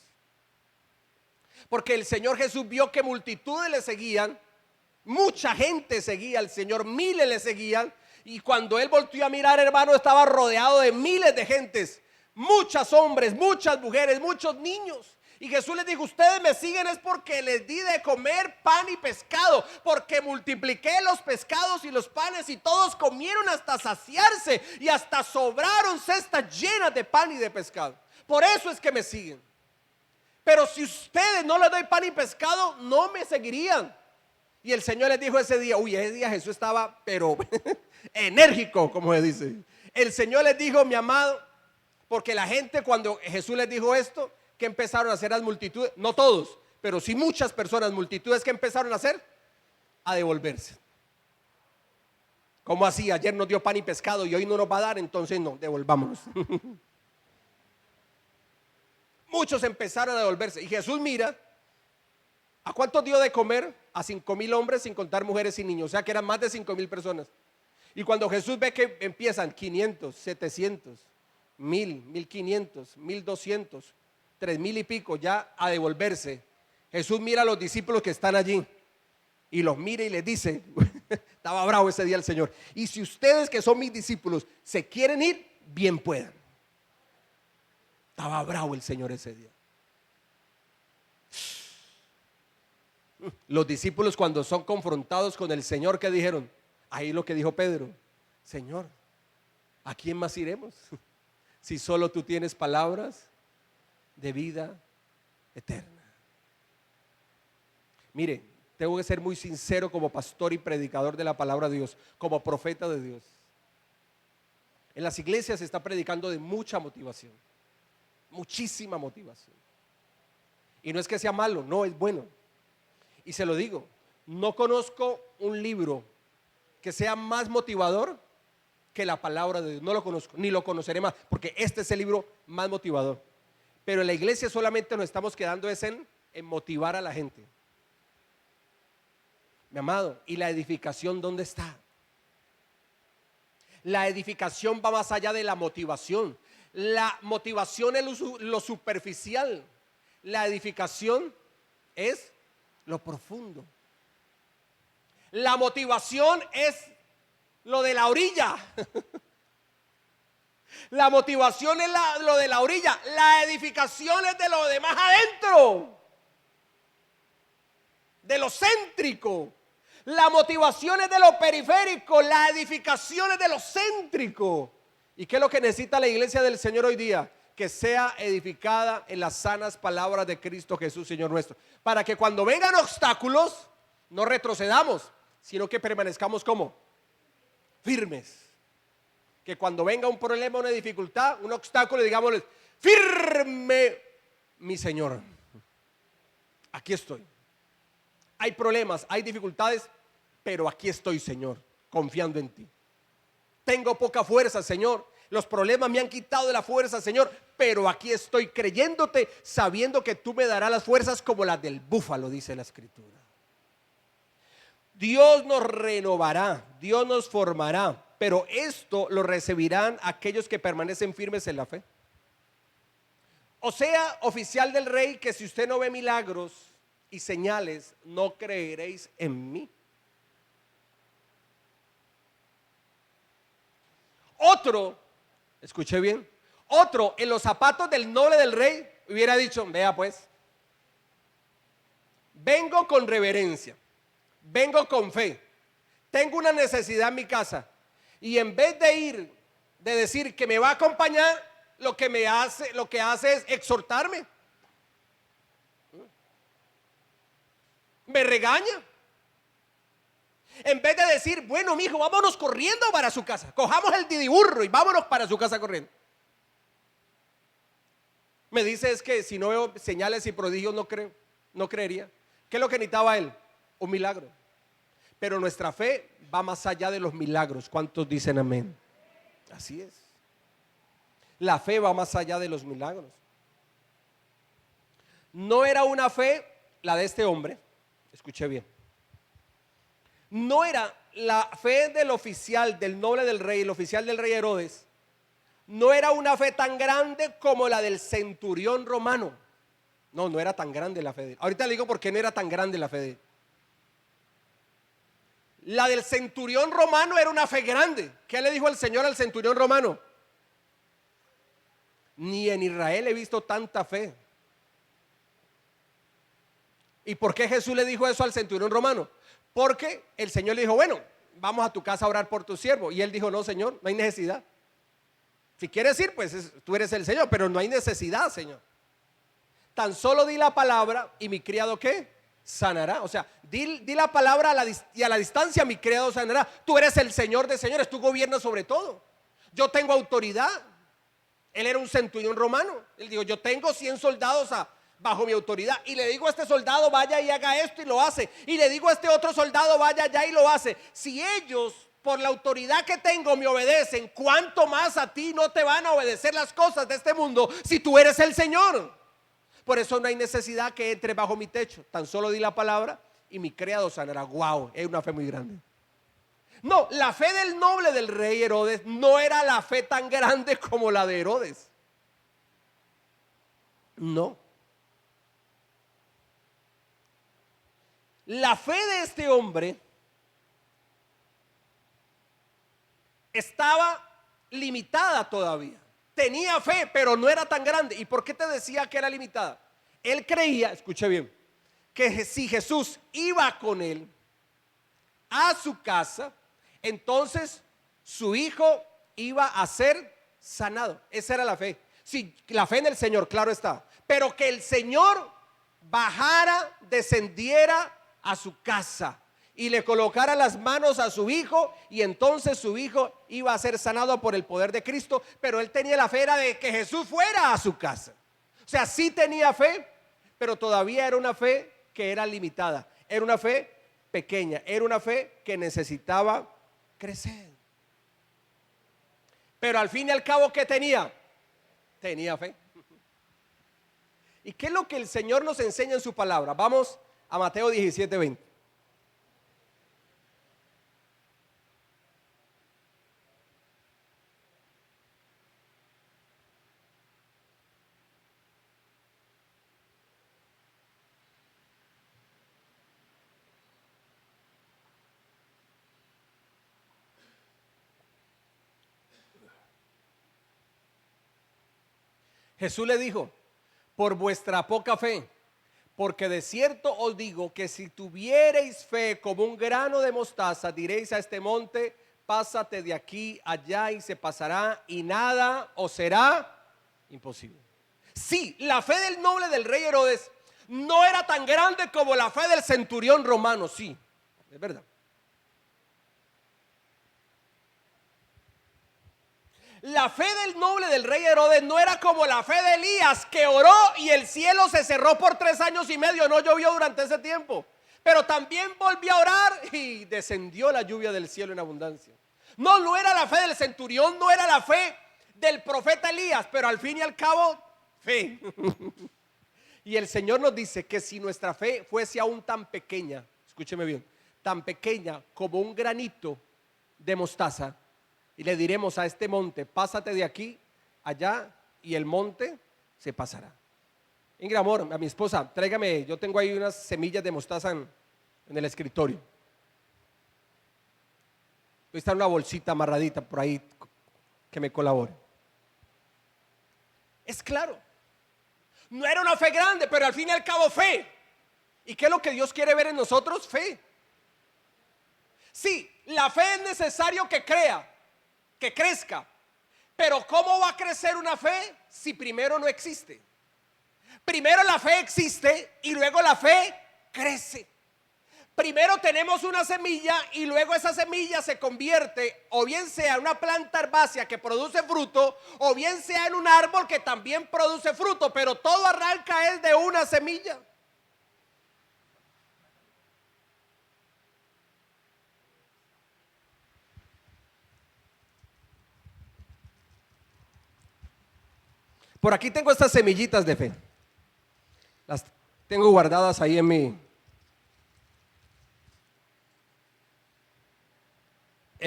Porque el Señor Jesús vio que multitudes le seguían Mucha gente seguía al Señor, miles le seguían. Y cuando él volvió a mirar, hermano, estaba rodeado de miles de gentes, muchos hombres, muchas mujeres, muchos niños. Y Jesús les dijo: ustedes me siguen es porque les di de comer pan y pescado, porque multipliqué los pescados y los panes y todos comieron hasta saciarse y hasta sobraron cestas llenas de pan y de pescado. Por eso es que me siguen. Pero si ustedes no les doy pan y pescado, no me seguirían. Y el Señor les dijo ese día, ese día Jesús estaba pero enérgico, como se dice. El Señor les dijo: mi amado, porque la gente, cuando Jesús les dijo esto, ¿qué empezaron a hacer las multitudes? No todos, pero sí muchas personas, multitudes, ¿qué empezaron a hacer? A devolverse. ¿Cómo así? Ayer nos dio pan y pescado y hoy no nos va a dar, entonces no, devolvámonos. Muchos empezaron a devolverse. Y Jesús mira, ¿a cuántos dio de comer? A 5,000 hombres, sin contar mujeres y niños. O sea que eran más de 5,000 personas. Y cuando Jesús ve que empiezan 500, 700, 1,000, 1,500, 1,200, 3,000 y pico ya a devolverse, Jesús mira a los discípulos que están allí y los mira y les dice, estaba bravo ese día el Señor: y si ustedes, que son mis discípulos, se quieren ir, bien puedan. Estaba bravo el Señor ese día. Los discípulos, cuando son confrontados con el Señor, ¿qué dijeron? Ahí lo que dijo Pedro: Señor, ¿a quién más iremos? Si solo tú tienes palabras de vida eterna. Mire, tengo que ser muy sincero como pastor y predicador de la palabra de Dios, como profeta de Dios. En las iglesias se está predicando de mucha motivación, muchísima motivación. Y no es que sea malo, no, es bueno. Y se lo digo, no conozco un libro que sea más motivador que la palabra de Dios. No lo conozco, ni lo conoceré más, porque este es el libro más motivador. Pero en la iglesia solamente nos estamos quedando en motivar a la gente. Mi amado, ¿y la edificación dónde está? La edificación va más allá de la motivación. La motivación es lo superficial. La edificación es lo profundo. La motivación es lo de la orilla. La motivación es lo de la orilla. La edificación es de lo de más adentro, de lo céntrico. La motivación es de lo periférico. La edificación es de lo céntrico. ¿Y qué es lo que necesita la iglesia del Señor hoy día? Que sea edificada en las sanas palabras de Cristo Jesús, Señor nuestro, para que cuando vengan obstáculos no retrocedamos, sino que permanezcamos como firmes. Que cuando venga un problema, una dificultad, un obstáculo, digámosles: firme, mi Señor, aquí estoy. Hay problemas, hay dificultades, pero aquí estoy, Señor, confiando en ti. Tengo poca fuerza, Señor. Los problemas me han quitado de la fuerza, Señor, pero aquí estoy creyéndote, sabiendo que tú me darás las fuerzas como las del búfalo, dice la Escritura. Dios nos renovará, Dios nos formará, pero esto lo recibirán aquellos que permanecen firmes en la fe. O sea, oficial del rey, que si usted no ve milagros y señales, no creeréis en mí. Otro, escuché bien, otro en los zapatos del noble del rey hubiera dicho: vea pues, vengo con reverencia, vengo con fe, tengo una necesidad en mi casa, y en vez de decir que me va a acompañar, lo que hace es exhortarme, me regaña. En vez de decir: bueno, mijo, vámonos corriendo para su casa, cojamos el didiburro y vámonos para su casa corriendo, me dice: es que si no veo señales y prodigios no creo, no creería. ¿Qué es lo que necesitaba él? Un milagro. Pero nuestra fe va más allá de los milagros. ¿Cuántos dicen amén? Así es. La fe va más allá de los milagros. No era una fe la de este hombre, escuché bien. No era la fe del oficial, del noble del rey, el oficial del rey Herodes. No era una fe tan grande como la del centurión romano. No era tan grande la fe de él. Ahorita le digo por qué no era tan grande la fe de él. La del centurión romano era una fe grande. ¿Qué le dijo el Señor al centurión romano? Ni en Israel he visto tanta fe. ¿Y por qué Jesús le dijo eso al centurión romano? Porque el Señor le dijo, bueno, vamos a tu casa a orar por tu siervo. Y él dijo, no, Señor, no hay necesidad. Si quieres ir, pues tú eres el Señor, pero no hay necesidad, Señor. Tan solo di la palabra y mi criado, ¿qué? Sanará. O sea, di la palabra y a la distancia mi criado sanará. Tú eres el Señor de señores, tú gobiernas sobre todo. Yo tengo autoridad. Él era un centurión romano. Él dijo, yo tengo 100 soldados bajo mi autoridad. Y le digo a este soldado, vaya y haga esto, y lo hace. Y le digo a este otro soldado, vaya allá y lo hace. Si ellos, por la autoridad que tengo, me obedecen, ¿cuánto más a ti no te van a obedecer las cosas de este mundo si tú eres el Señor? Por eso no hay necesidad que entre bajo mi techo. Tan solo di la palabra y mi criado sanará. Wow, es una fe muy grande. No, la fe del noble del rey Herodes no era la fe tan grande como la de Herodes. No. La fe de este hombre estaba limitada todavía. Tenía fe, pero no era tan grande. ¿Y por qué te decía que era limitada? Él creía, escuche bien, que si Jesús iba con él a su casa, entonces su hijo iba a ser sanado. Esa era la fe. Sí, la fe en el Señor, claro está. Pero que el Señor bajara, descendiera a su casa y le colocara las manos a su hijo, y entonces su hijo iba a ser sanado por el poder de Cristo. Pero él tenía la fe era de que Jesús fuera a su casa. O sea, sí tenía fe, pero todavía era una fe que era limitada. Era una fe pequeña, era una fe que necesitaba crecer. Pero al fin y al cabo, ¿qué tenía? Tenía fe. ¿Y qué es lo que el Señor nos enseña en su palabra? Vamos a Mateo 17:20. Jesús le dijo, por vuestra poca fe, porque de cierto os digo que si tuviereis fe como un grano de mostaza, diréis a este monte, pásate de aquí allá y se pasará, y nada os será imposible. Sí, la fe del noble del rey Herodes no era tan grande como la fe del centurión romano, sí, es verdad. La fe del noble del rey Herodes no era como la fe de Elías, que oró y el cielo se cerró por 3 años y medio, no llovió durante ese tiempo. Pero también volvió a orar y descendió la lluvia del cielo en abundancia. No era la fe del centurión, no era la fe del profeta Elías, pero al fin y al cabo, fe. Y el Señor nos dice que si nuestra fe fuese aún tan pequeña, escúcheme bien, tan pequeña como un granito de mostaza, y le diremos a este monte, pásate de aquí allá, y el monte se pasará. Ingrid, amor, a mi esposa, tráigame, yo tengo ahí unas semillas de mostaza en el escritorio. Está una bolsita amarradita por ahí que me colabore. Es claro, no era una fe grande, pero al fin y al cabo fe. ¿Y qué es lo que Dios quiere ver en nosotros? Fe. Sí, la fe es necesario que crea, que crezca, pero ¿cómo va a crecer una fe si primero no existe? Primero la fe existe y luego la fe crece. Primero tenemos una semilla y luego esa semilla se convierte o bien sea en una planta herbácea que produce fruto, o bien sea en un árbol que también produce fruto, pero todo arranca es de una semilla. Por aquí tengo estas semillitas de fe. Las tengo guardadas ahí en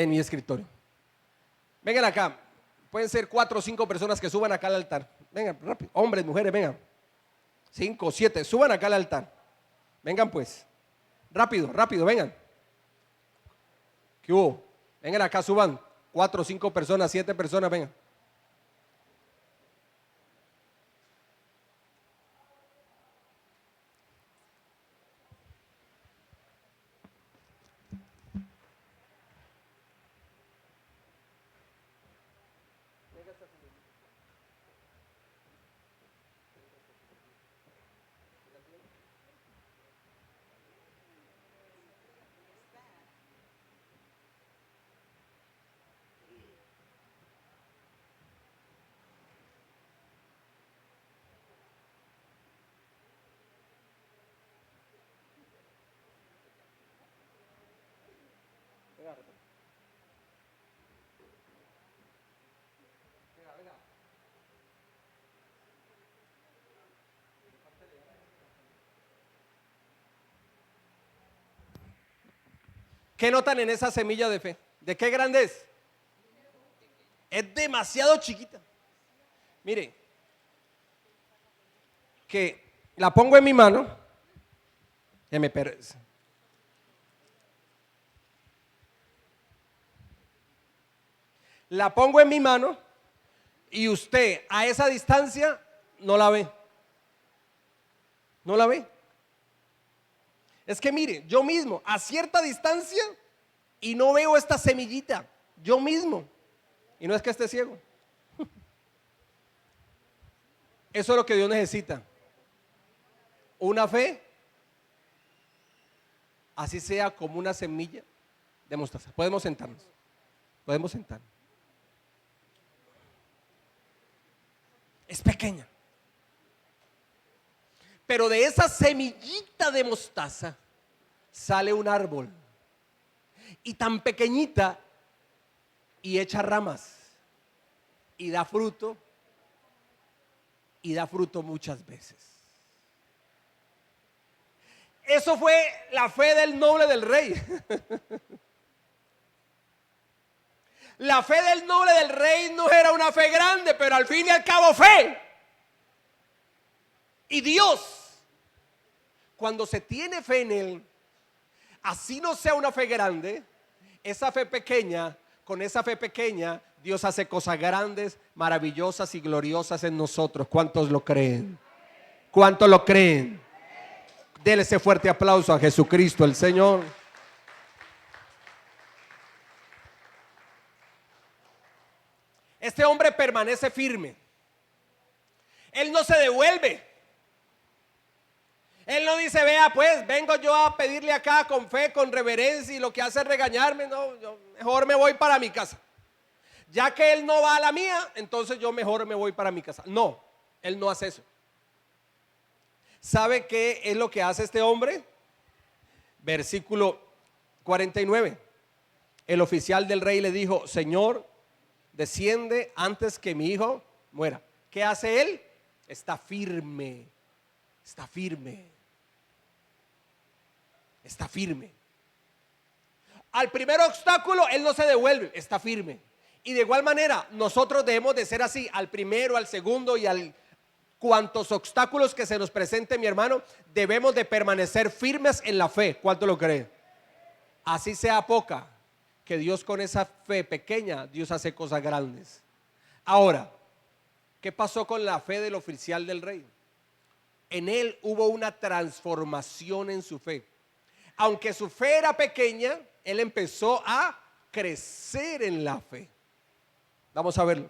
mi escritorio. Vengan acá. Pueden ser 4 o 5 personas que suban acá al altar. Vengan, rápido. Hombres, mujeres, vengan. 5 o 7, suban acá al altar. Vengan pues. Rápido, rápido, vengan. ¿Qué hubo? Vengan acá, suban. 4, 5 personas, 7 personas, vengan. ¿Qué notan en esa semilla de fe? ¿De qué grande es? Es demasiado chiquita. Mire, que la pongo en mi mano. Ya me perece. La pongo en mi mano y usted a esa distancia no la ve. No la ve. Es que mire, yo mismo a cierta distancia y no veo esta semillita. Yo mismo. Y no es que esté ciego. Eso es lo que Dios necesita. Una fe, así sea como una semilla de mostaza. Podemos sentarnos. Podemos sentarnos. Es pequeña. Pero de esa semillita de mostaza sale un árbol. Y tan pequeñita y echa ramas. Y da fruto. Y da fruto muchas veces. Eso fue la fe del noble del rey. La fe del noble del rey no era una fe grande, pero al fin y al cabo fe. Y Dios, cuando se tiene fe en Él, así no sea una fe grande, esa fe pequeña, con esa fe pequeña, Dios hace cosas grandes, maravillosas y gloriosas en nosotros. ¿Cuántos lo creen? ¿Cuántos lo creen? Dele ese fuerte aplauso a Jesucristo el Señor. Este hombre permanece firme. Él no se devuelve. Él no dice, vea pues, vengo yo a pedirle acá con fe, con reverencia, y lo que hace es regañarme. No, yo mejor me voy para mi casa. Ya que él no va a la mía, entonces yo mejor me voy para mi casa. No, él no hace eso. ¿Sabe qué es lo que hace este hombre? Versículo 49. El oficial del rey le dijo, Señor, desciende antes que mi hijo muera. ¿Qué hace él? Está firme. Está firme. Está firme. Al primer obstáculo él no se devuelve, está firme. Y de igual manera nosotros debemos de ser así, al primero, al segundo y al cuantos obstáculos que se nos presente, mi hermano, debemos de permanecer firmes en la fe. ¿Cuánto lo cree? Así sea poca, que Dios con esa fe pequeña, Dios hace cosas grandes. Ahora, ¿qué pasó con la fe del oficial del rey? En él hubo una transformación en su fe. Aunque su fe era pequeña, él empezó a crecer en la fe. Vamos a verlo.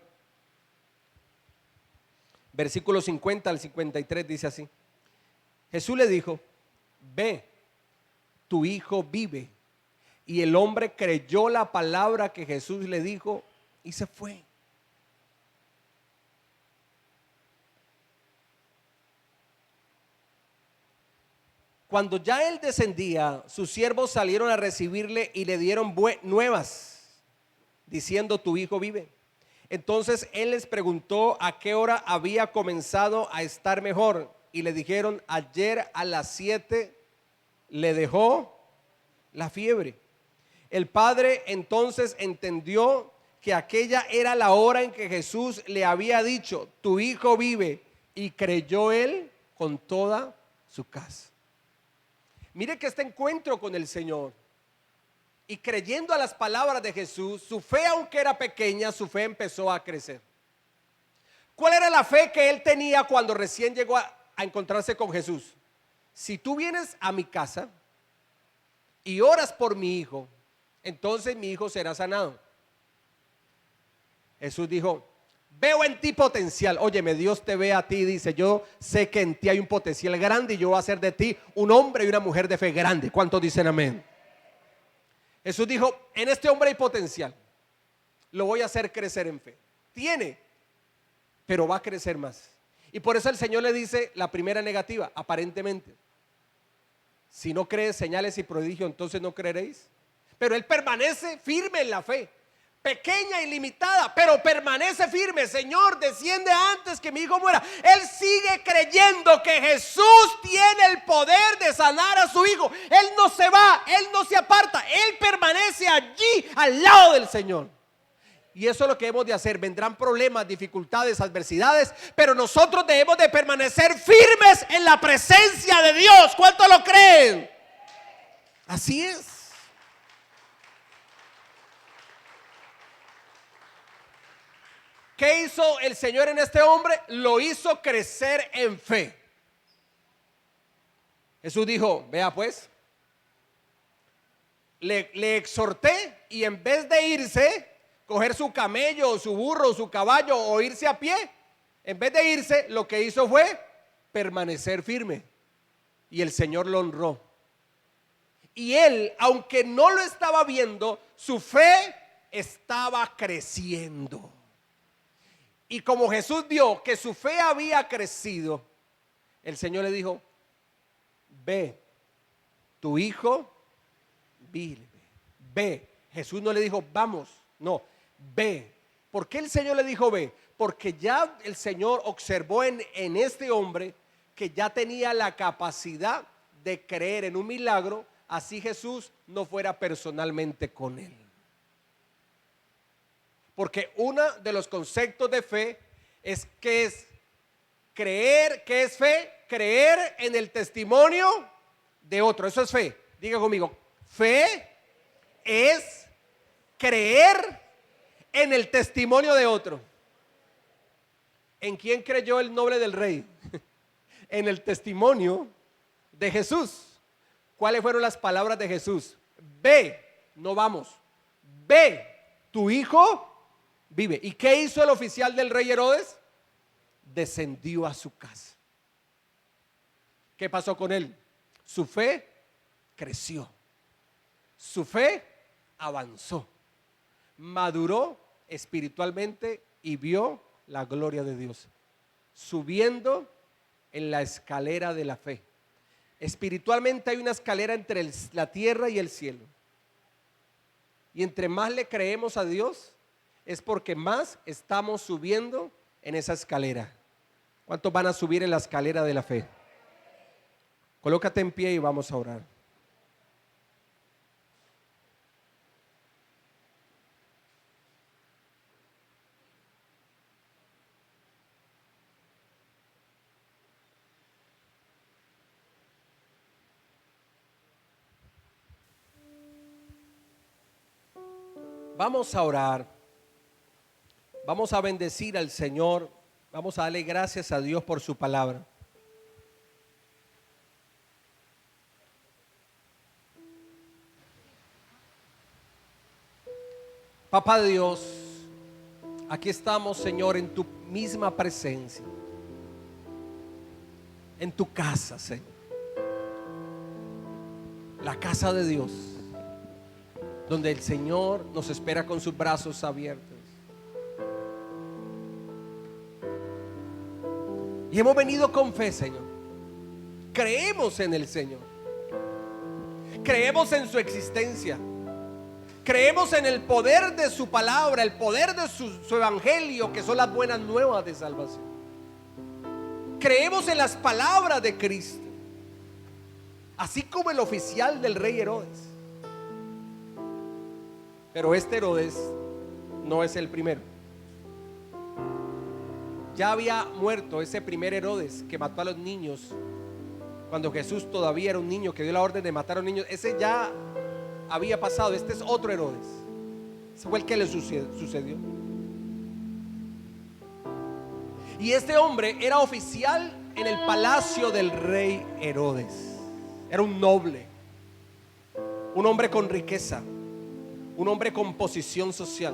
Versículo 50 al 53 dice así. Jesús le dijo, ve, tu hijo vive. Y el hombre creyó la palabra que Jesús le dijo y se fue. Cuando ya él descendía, sus siervos salieron a recibirle y le dieron nuevas, diciendo, tu hijo vive. Entonces él les preguntó a qué hora había comenzado a estar mejor. Y le dijeron, ayer a las 7 le dejó la fiebre. El padre entonces entendió que aquella era la hora en que Jesús le había dicho, tu hijo vive. Y creyó él con toda su casa. Mire que este encuentro con el Señor y creyendo a las palabras de Jesús, su fe, aunque era pequeña, su fe empezó a crecer. ¿Cuál era la fe que él tenía cuando recién llegó a encontrarse con Jesús? Si tú vienes a mi casa y oras por mi hijo, entonces mi hijo será sanado. Jesús dijo: veo en ti potencial. Óyeme, Dios te ve a ti y dice: yo sé que en ti hay un potencial grande y yo voy a hacer de ti un hombre y una mujer de fe grande. ¿Cuántos dicen amén? Jesús dijo: en este hombre hay potencial, lo voy a hacer crecer en fe. Tiene, pero va a crecer más. Y por eso el Señor le dice la primera negativa: aparentemente, si no crees señales y prodigios, entonces no creeréis. Pero él permanece firme en la fe, pequeña y limitada, pero permanece firme. Señor, desciende antes que mi hijo muera. Él sigue creyendo que Jesús tiene el poder de sanar a su hijo. Él no se va, él no se aparta, él permanece allí al lado del Señor. Y eso es lo que debemos de hacer. Vendrán problemas, dificultades, adversidades, pero nosotros debemos de permanecer firmes en la presencia de Dios. ¿Cuántos lo creen? Así es. ¿Qué hizo el Señor en este hombre? Lo hizo crecer en fe. Jesús dijo: vea pues, le exhorté, y en vez de irse, coger su camello, su burro, su caballo o irse a pie, en vez de irse, lo que hizo fue permanecer firme. Y el Señor lo honró. Y él, aunque no lo estaba viendo, su fe estaba creciendo. Y como Jesús vio que su fe había crecido, el Señor le dijo: ve, tu hijo vive. Ve. Jesús no le dijo: vamos, no, ve. ¿Por qué el Señor le dijo ve? Porque ya el Señor observó en este hombre que ya tenía la capacidad de creer en un milagro, así Jesús no fuera personalmente con él. Porque uno de los conceptos de fe es que es creer. ¿Qué es fe? Creer en el testimonio de otro. Eso es fe. Diga conmigo: fe es creer en el testimonio de otro. ¿En quién creyó el noble del rey? En el testimonio de Jesús. ¿Cuáles fueron las palabras de Jesús? Ve, no vamos. Ve, tu hijo vive. ¿Y qué hizo el oficial del rey Herodes? Descendió a su casa. ¿Qué pasó con él? Su fe creció. Su fe avanzó. Maduró espiritualmente y vio la gloria de Dios, subiendo en la escalera de la fe. Espiritualmente hay una escalera entre la tierra y el cielo. Y entre más le creemos a Dios, es porque más estamos subiendo en esa escalera. ¿Cuántos van a subir en la escalera de la fe? Colócate en pie y vamos a orar. Vamos a orar. Vamos a bendecir al Señor. Vamos a darle gracias a Dios por su palabra. Papá Dios, aquí estamos, Señor, en tu misma presencia, en tu casa, Señor, la casa de Dios, donde el Señor nos espera con sus brazos abiertos. Y hemos venido con fe, Señor. Creemos en el Señor. Creemos en su existencia. Creemos en el poder de su palabra, el poder de su evangelio, que son las buenas nuevas de salvación. Creemos en las palabras de Cristo, así como el oficial del rey Herodes. Pero este Herodes no es el primero. Ya había muerto ese primer Herodes que mató a los niños cuando Jesús todavía era un niño, que dio la orden de matar a los niños. Ese ya había pasado. Este es otro Herodes. Ese fue el que le sucedió. Y este hombre era oficial en el palacio del rey Herodes. Era un noble, un hombre con riqueza, un hombre con posición social,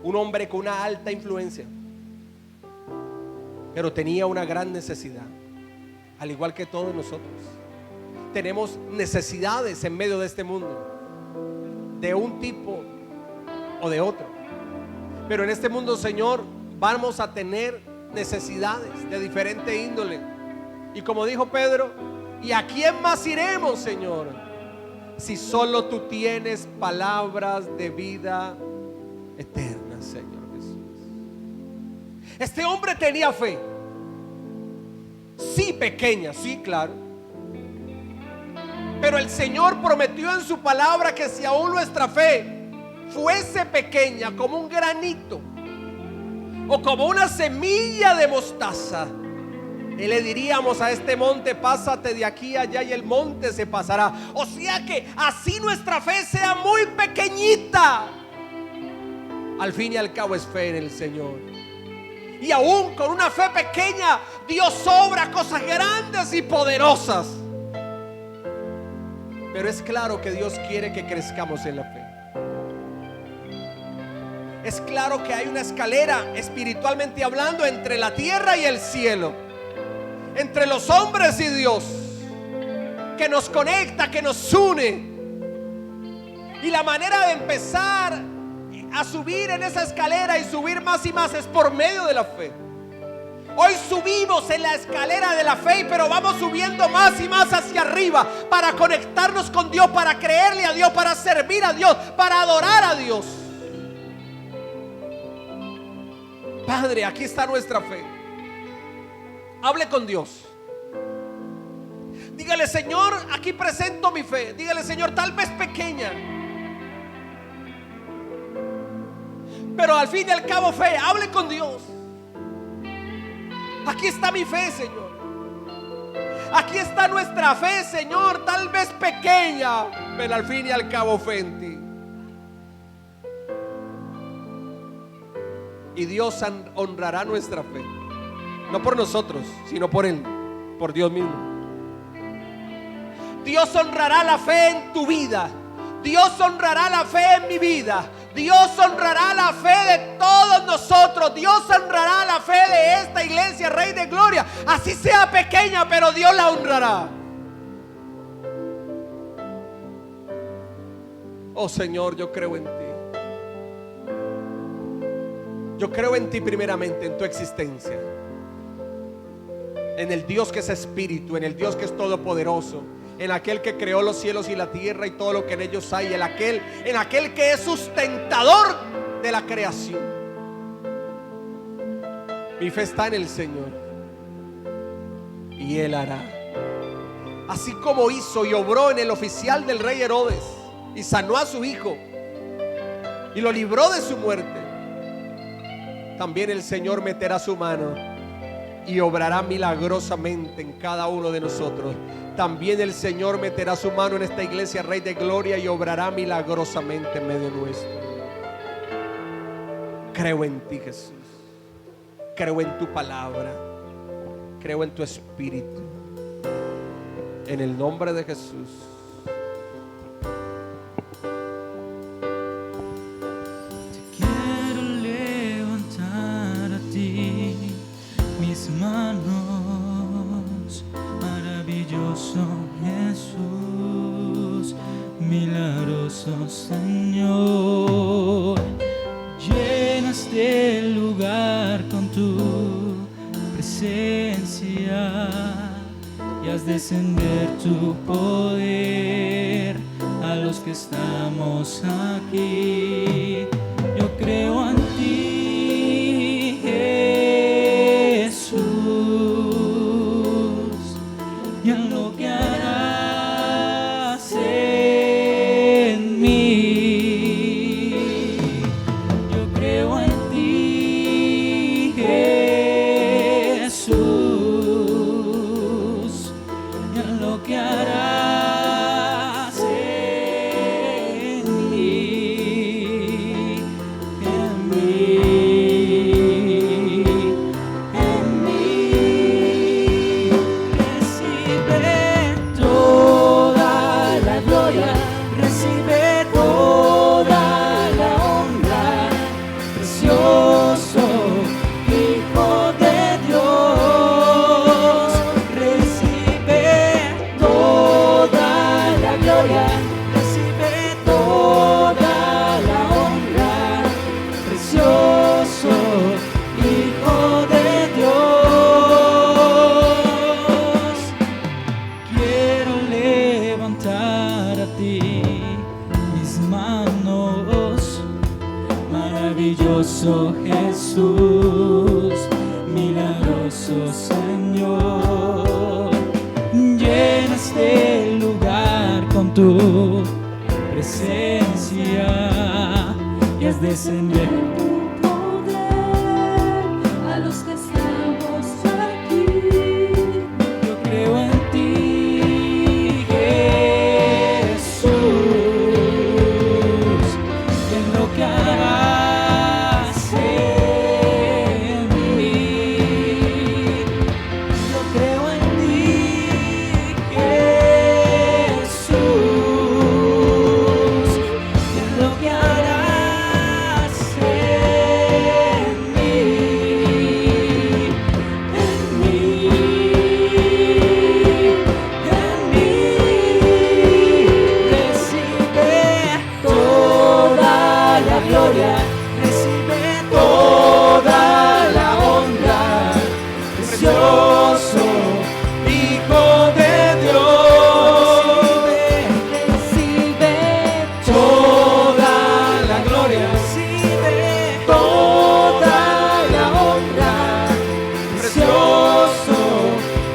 un hombre con una alta influencia. Pero tenía una gran necesidad, al igual que todos nosotros. Tenemos necesidades en medio de este mundo, de un tipo o de otro. Pero en este mundo, Señor, vamos a tener necesidades de diferente índole. Y como dijo Pedro, ¿y a quién más iremos, Señor? Si solo tú tienes palabras de vida eterna, Señor Jesús. Este hombre tenía fe. Sí, pequeña, sí, claro. Pero el Señor prometió en su palabra que si aún nuestra fe fuese pequeña como un granito o como una semilla de mostaza, y le diríamos a este monte: pásate de aquí a allá, y el monte se pasará. O sea que así nuestra fe sea muy pequeñita, al fin y al cabo es fe en el Señor. Y aún con una fe pequeña, Dios obra cosas grandes y poderosas. Pero es claro que Dios quiere que crezcamos en la fe. Es claro que hay una escalera, espiritualmente hablando, entre la tierra y el cielo, entre los hombres y Dios, que nos conecta, que nos une. Y la manera de empezar a subir en esa escalera y subir más y más es por medio de la fe. Hoy subimos en la escalera de la fe, pero vamos subiendo más y más hacia arriba para conectarnos con Dios, para creerle a Dios, para servir a Dios, para adorar a Dios. Padre, aquí está nuestra fe. Hable con Dios. Dígale: Señor, aquí presento mi fe. Dígale: Señor, tal vez pequeña, pero al fin y al cabo fe. Hable con Dios. Aquí está mi fe, Señor. Aquí está nuestra fe, Señor, tal vez pequeña, pero al fin y al cabo fe en ti. Y Dios honrará nuestra fe, no por nosotros, sino por Él, por Dios mismo. Dios honrará la fe en tu vida. Dios honrará la fe en mi vida. Dios honrará la fe de todos nosotros. Dios honrará la fe de esta iglesia, Rey de Gloria. Así sea pequeña, pero Dios la honrará. Oh Señor, yo creo en ti. Yo creo en ti primeramente, en tu existencia, en el Dios que es espíritu, en el Dios que es todopoderoso, en aquel que creó los cielos y la tierra y todo lo que en ellos hay, en aquel que es sustentador de la creación. Mi fe está en el Señor y Él hará. Así como hizo y obró en el oficial del rey Herodes y sanó a su hijo y lo libró de su muerte, también el Señor meterá su mano y obrará milagrosamente en cada uno de nosotros. También el Señor meterá su mano en esta iglesia, Rey de Gloria, y obrará milagrosamente en medio nuestro. Creo en ti, Jesús. Creo en tu palabra. Creo en tu espíritu. En el nombre de Jesús. Manos, maravilloso Jesús, milagroso Señor, llenaste el lugar con tu presencia y haz descender tu poder a los que estamos aquí. Yo creo en ti, y en lo que harás en mí. Yo creo en ti, Jesús, y en lo que harás en manos. Maravilloso Jesús, milagroso Señor, llena este lugar con tu presencia y has descender Tu poder a los que estamos aquí. Yo creo en ti, Jesús, y en lo que harás en mí. Yo creo en ti, Jesús, y en lo que harás en mí. Recibe toda la gloria, recibe toda la honra, precioso Hijo de Dios. Recibe toda la gloria, recibe toda la honra, precioso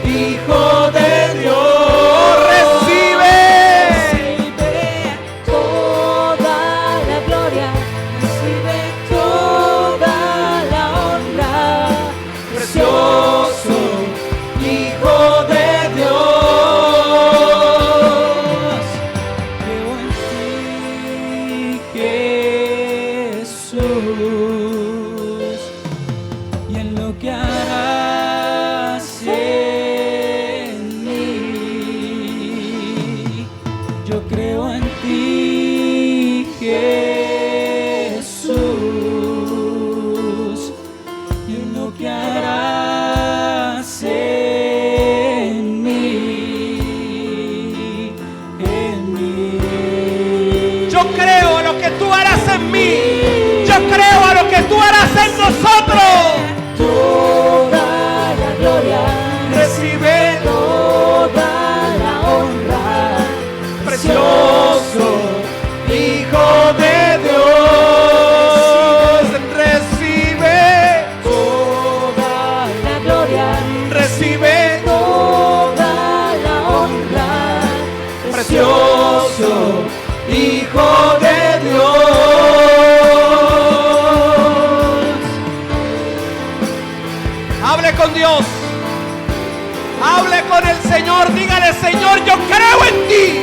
Hijo de Dios. Recibe Toda la gloria, recibe toda la honra. precioso Hijo de Dios. Creo en ti, Jesús, y en lo que harás en mí. Yo creo en ti, Jesús, y en lo que harás en mí, Yo creo a lo que tú harás en mí. Yo creo a lo que tú harás en nosotros. Toda la gloria, Recibe toda la honra. precioso Hijo de Dios. Recibe, Toda la gloria, recibe toda la honra. precioso Hijo de Dios. Hable con Dios. Hable con el Señor. Dígale, Señor, yo creo en ti.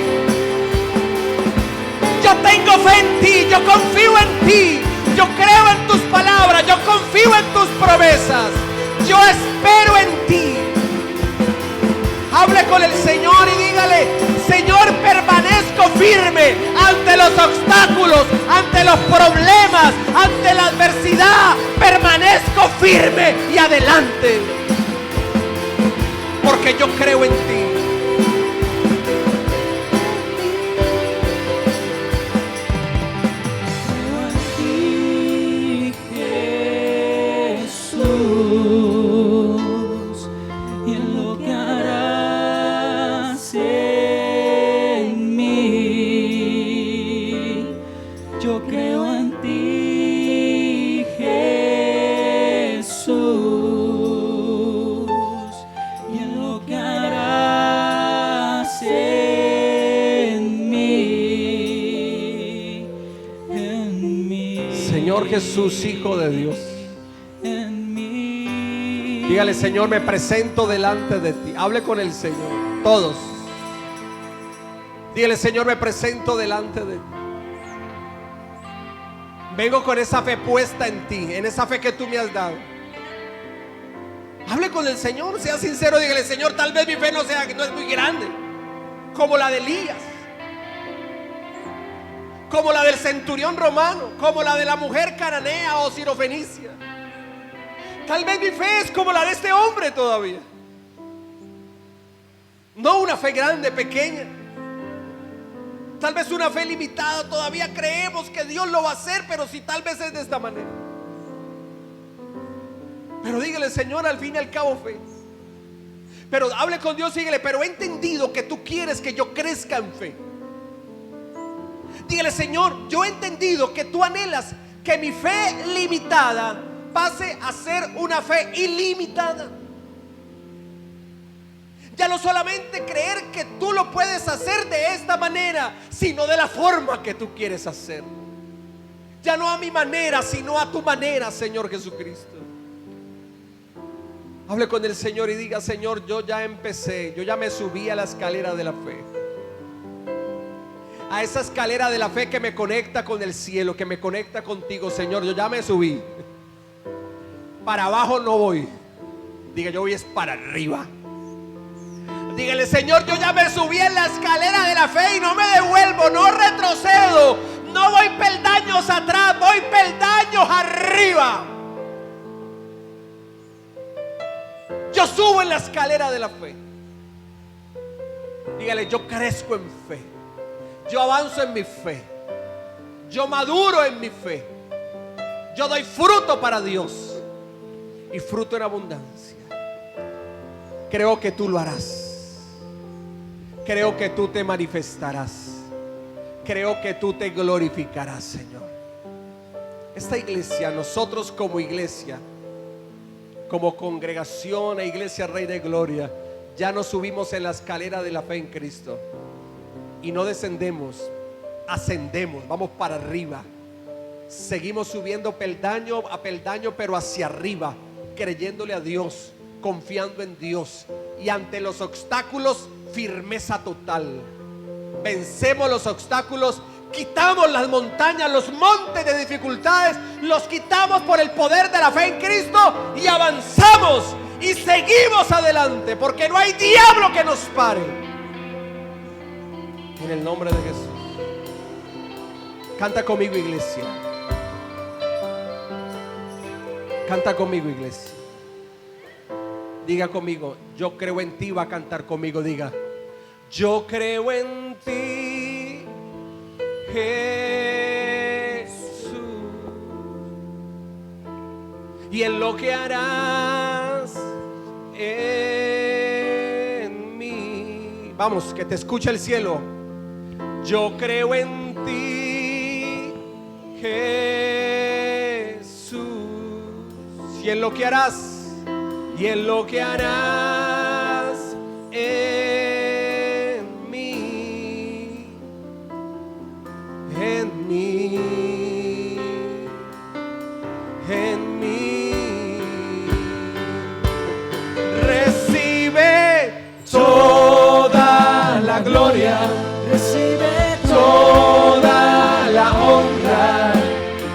Yo tengo fe en ti. Yo confío en ti. Yo creo en tus palabras. Yo confío en tus promesas. Yo espero en ti. Hable con el Señor y dígale, Señor, permanezco firme ante los obstáculos, ante los problemas, ante la adversidad. Permanezco firme y adelante, porque yo creo en ti. Jesús, y en lo que harás en mí. Yo creo en ti, Jesús, y en lo que harás en mí. Señor Jesús, Hijo de Dios. En mí. Dígale, Señor, me presento delante de ti. Hable con el Señor, todos. Dígale, Señor, me presento delante de ti. Vengo con esa fe puesta en ti, en esa fe que tú me has dado. Hable con el Señor, sea sincero, dígale, Señor, tal vez mi fe no es muy grande, como la de Elías, como la del centurión romano, como la de la mujer cananea o sirofenicia. Tal vez mi fe es como la de este hombre todavía. No una fe grande, pequeña. Tal vez una fe limitada. Todavía creemos que Dios lo va a hacer, pero si tal vez es de esta manera. Pero dígale, Señor, al fin y al cabo fe. Pero hable con Dios y dígale, pero he entendido que tú quieres que yo crezca en fe. Dígale: Señor, yo he entendido que tú anhelas que mi fe limitada pase a ser una fe ilimitada. Ya no solamente creer que tú lo puedes hacer de esta manera, sino de la forma que tú quieres hacer. Ya no a mi manera, sino a tu manera, Señor Jesucristo. Hable con el Señor y diga: Señor, yo ya empecé, yo ya me subí a la escalera de la fe, a esa escalera de la fe que me conecta con el cielo, que me conecta contigo. Señor, yo ya me subí. Para abajo no voy. Diga: yo voy es para arriba. Dígale: Señor, yo ya me subí en la escalera de la fe y no me devuelvo, no retrocedo, no voy peldaños atrás, voy peldaños arriba. Yo subo en la escalera de la fe. Dígale: yo crezco en fe, yo avanzo en mi fe, yo maduro en mi fe, yo doy fruto para Dios y fruto en abundancia. Creo que tú lo harás. Creo que tú te manifestarás. Creo que tú te glorificarás, Señor. Esta iglesia, nosotros como iglesia, como congregación e iglesia Rey de Gloria, ya nos subimos en la escalera de la fe en Cristo y no descendemos, ascendemos, vamos para arriba. Seguimos subiendo peldaño a peldaño, pero hacia arriba, creyéndole a Dios, confiando en Dios, y ante los obstáculos, firmeza total. Vencemos los obstáculos, quitamos las montañas, los montes de dificultades, los quitamos por el poder de la fe en Cristo y avanzamos y seguimos adelante, porque no hay diablo que nos pare. En el nombre de Jesús. Canta conmigo, iglesia. Canta conmigo, iglesia. Diga conmigo: yo creo en ti. Va a cantar conmigo. Diga: yo creo en ti, Jesús, y en lo que harás en mí. Vamos, que te escuche el cielo. Yo creo en ti, Jesús, y en lo que harás. Y en lo que harás en mí, en mí, en mí. Recibe toda la gloria, Recibe toda la honra,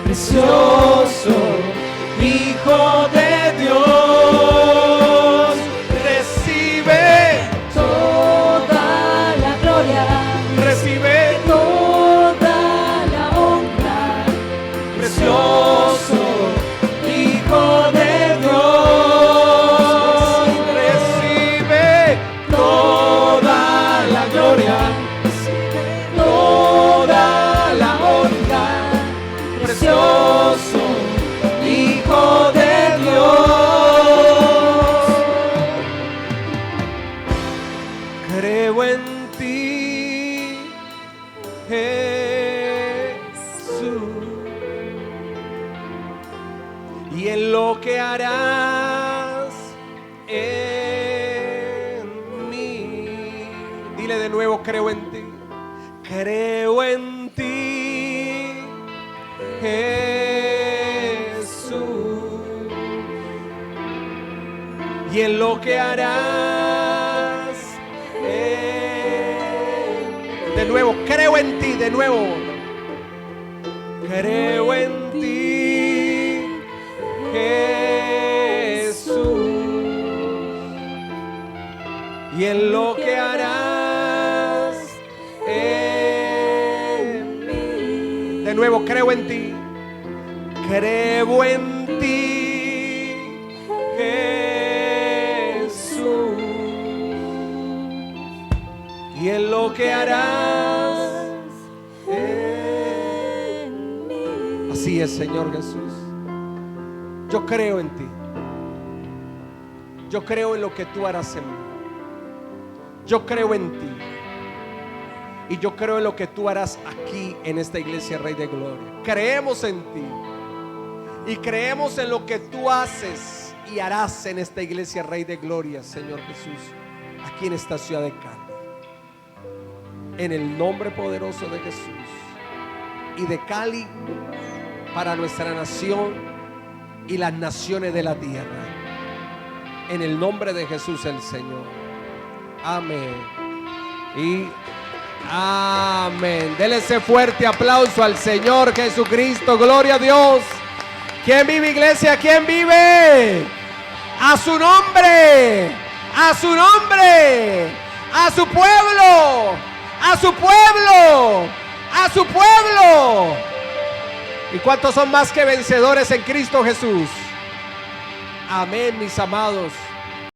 precioso Hijo de Dios. Creo en ti, creo en ti, Jesús, y en lo que harás de nuevo, creo en ti, de nuevo, creo en ti, Jesús, y en lo que harás. De nuevo, creo en ti, creo en ti, Jesús, y en lo que harás en mí. Así es, Señor Jesús. Yo creo en ti. Yo creo en lo que tú harás en mí. Yo creo en ti. Y yo creo en lo que tú harás aquí en esta iglesia, Rey de Gloria. Creemos en ti. Y creemos en lo que tú haces y harás en esta iglesia, Rey de Gloria, Señor Jesús, aquí en esta ciudad de Cali. En el nombre poderoso de Jesús. Y de Cali para nuestra nación y las naciones de la tierra. En el nombre de Jesús el Señor. Amén. Y amén. Dele ese fuerte aplauso al Señor Jesucristo. Gloria a Dios. ¿Quién vive, iglesia? ¿Quién vive? A su nombre. A su nombre. A su pueblo. A su pueblo. A su pueblo. ¿Y cuántos son más que vencedores en Cristo Jesús? Amén, mis amados.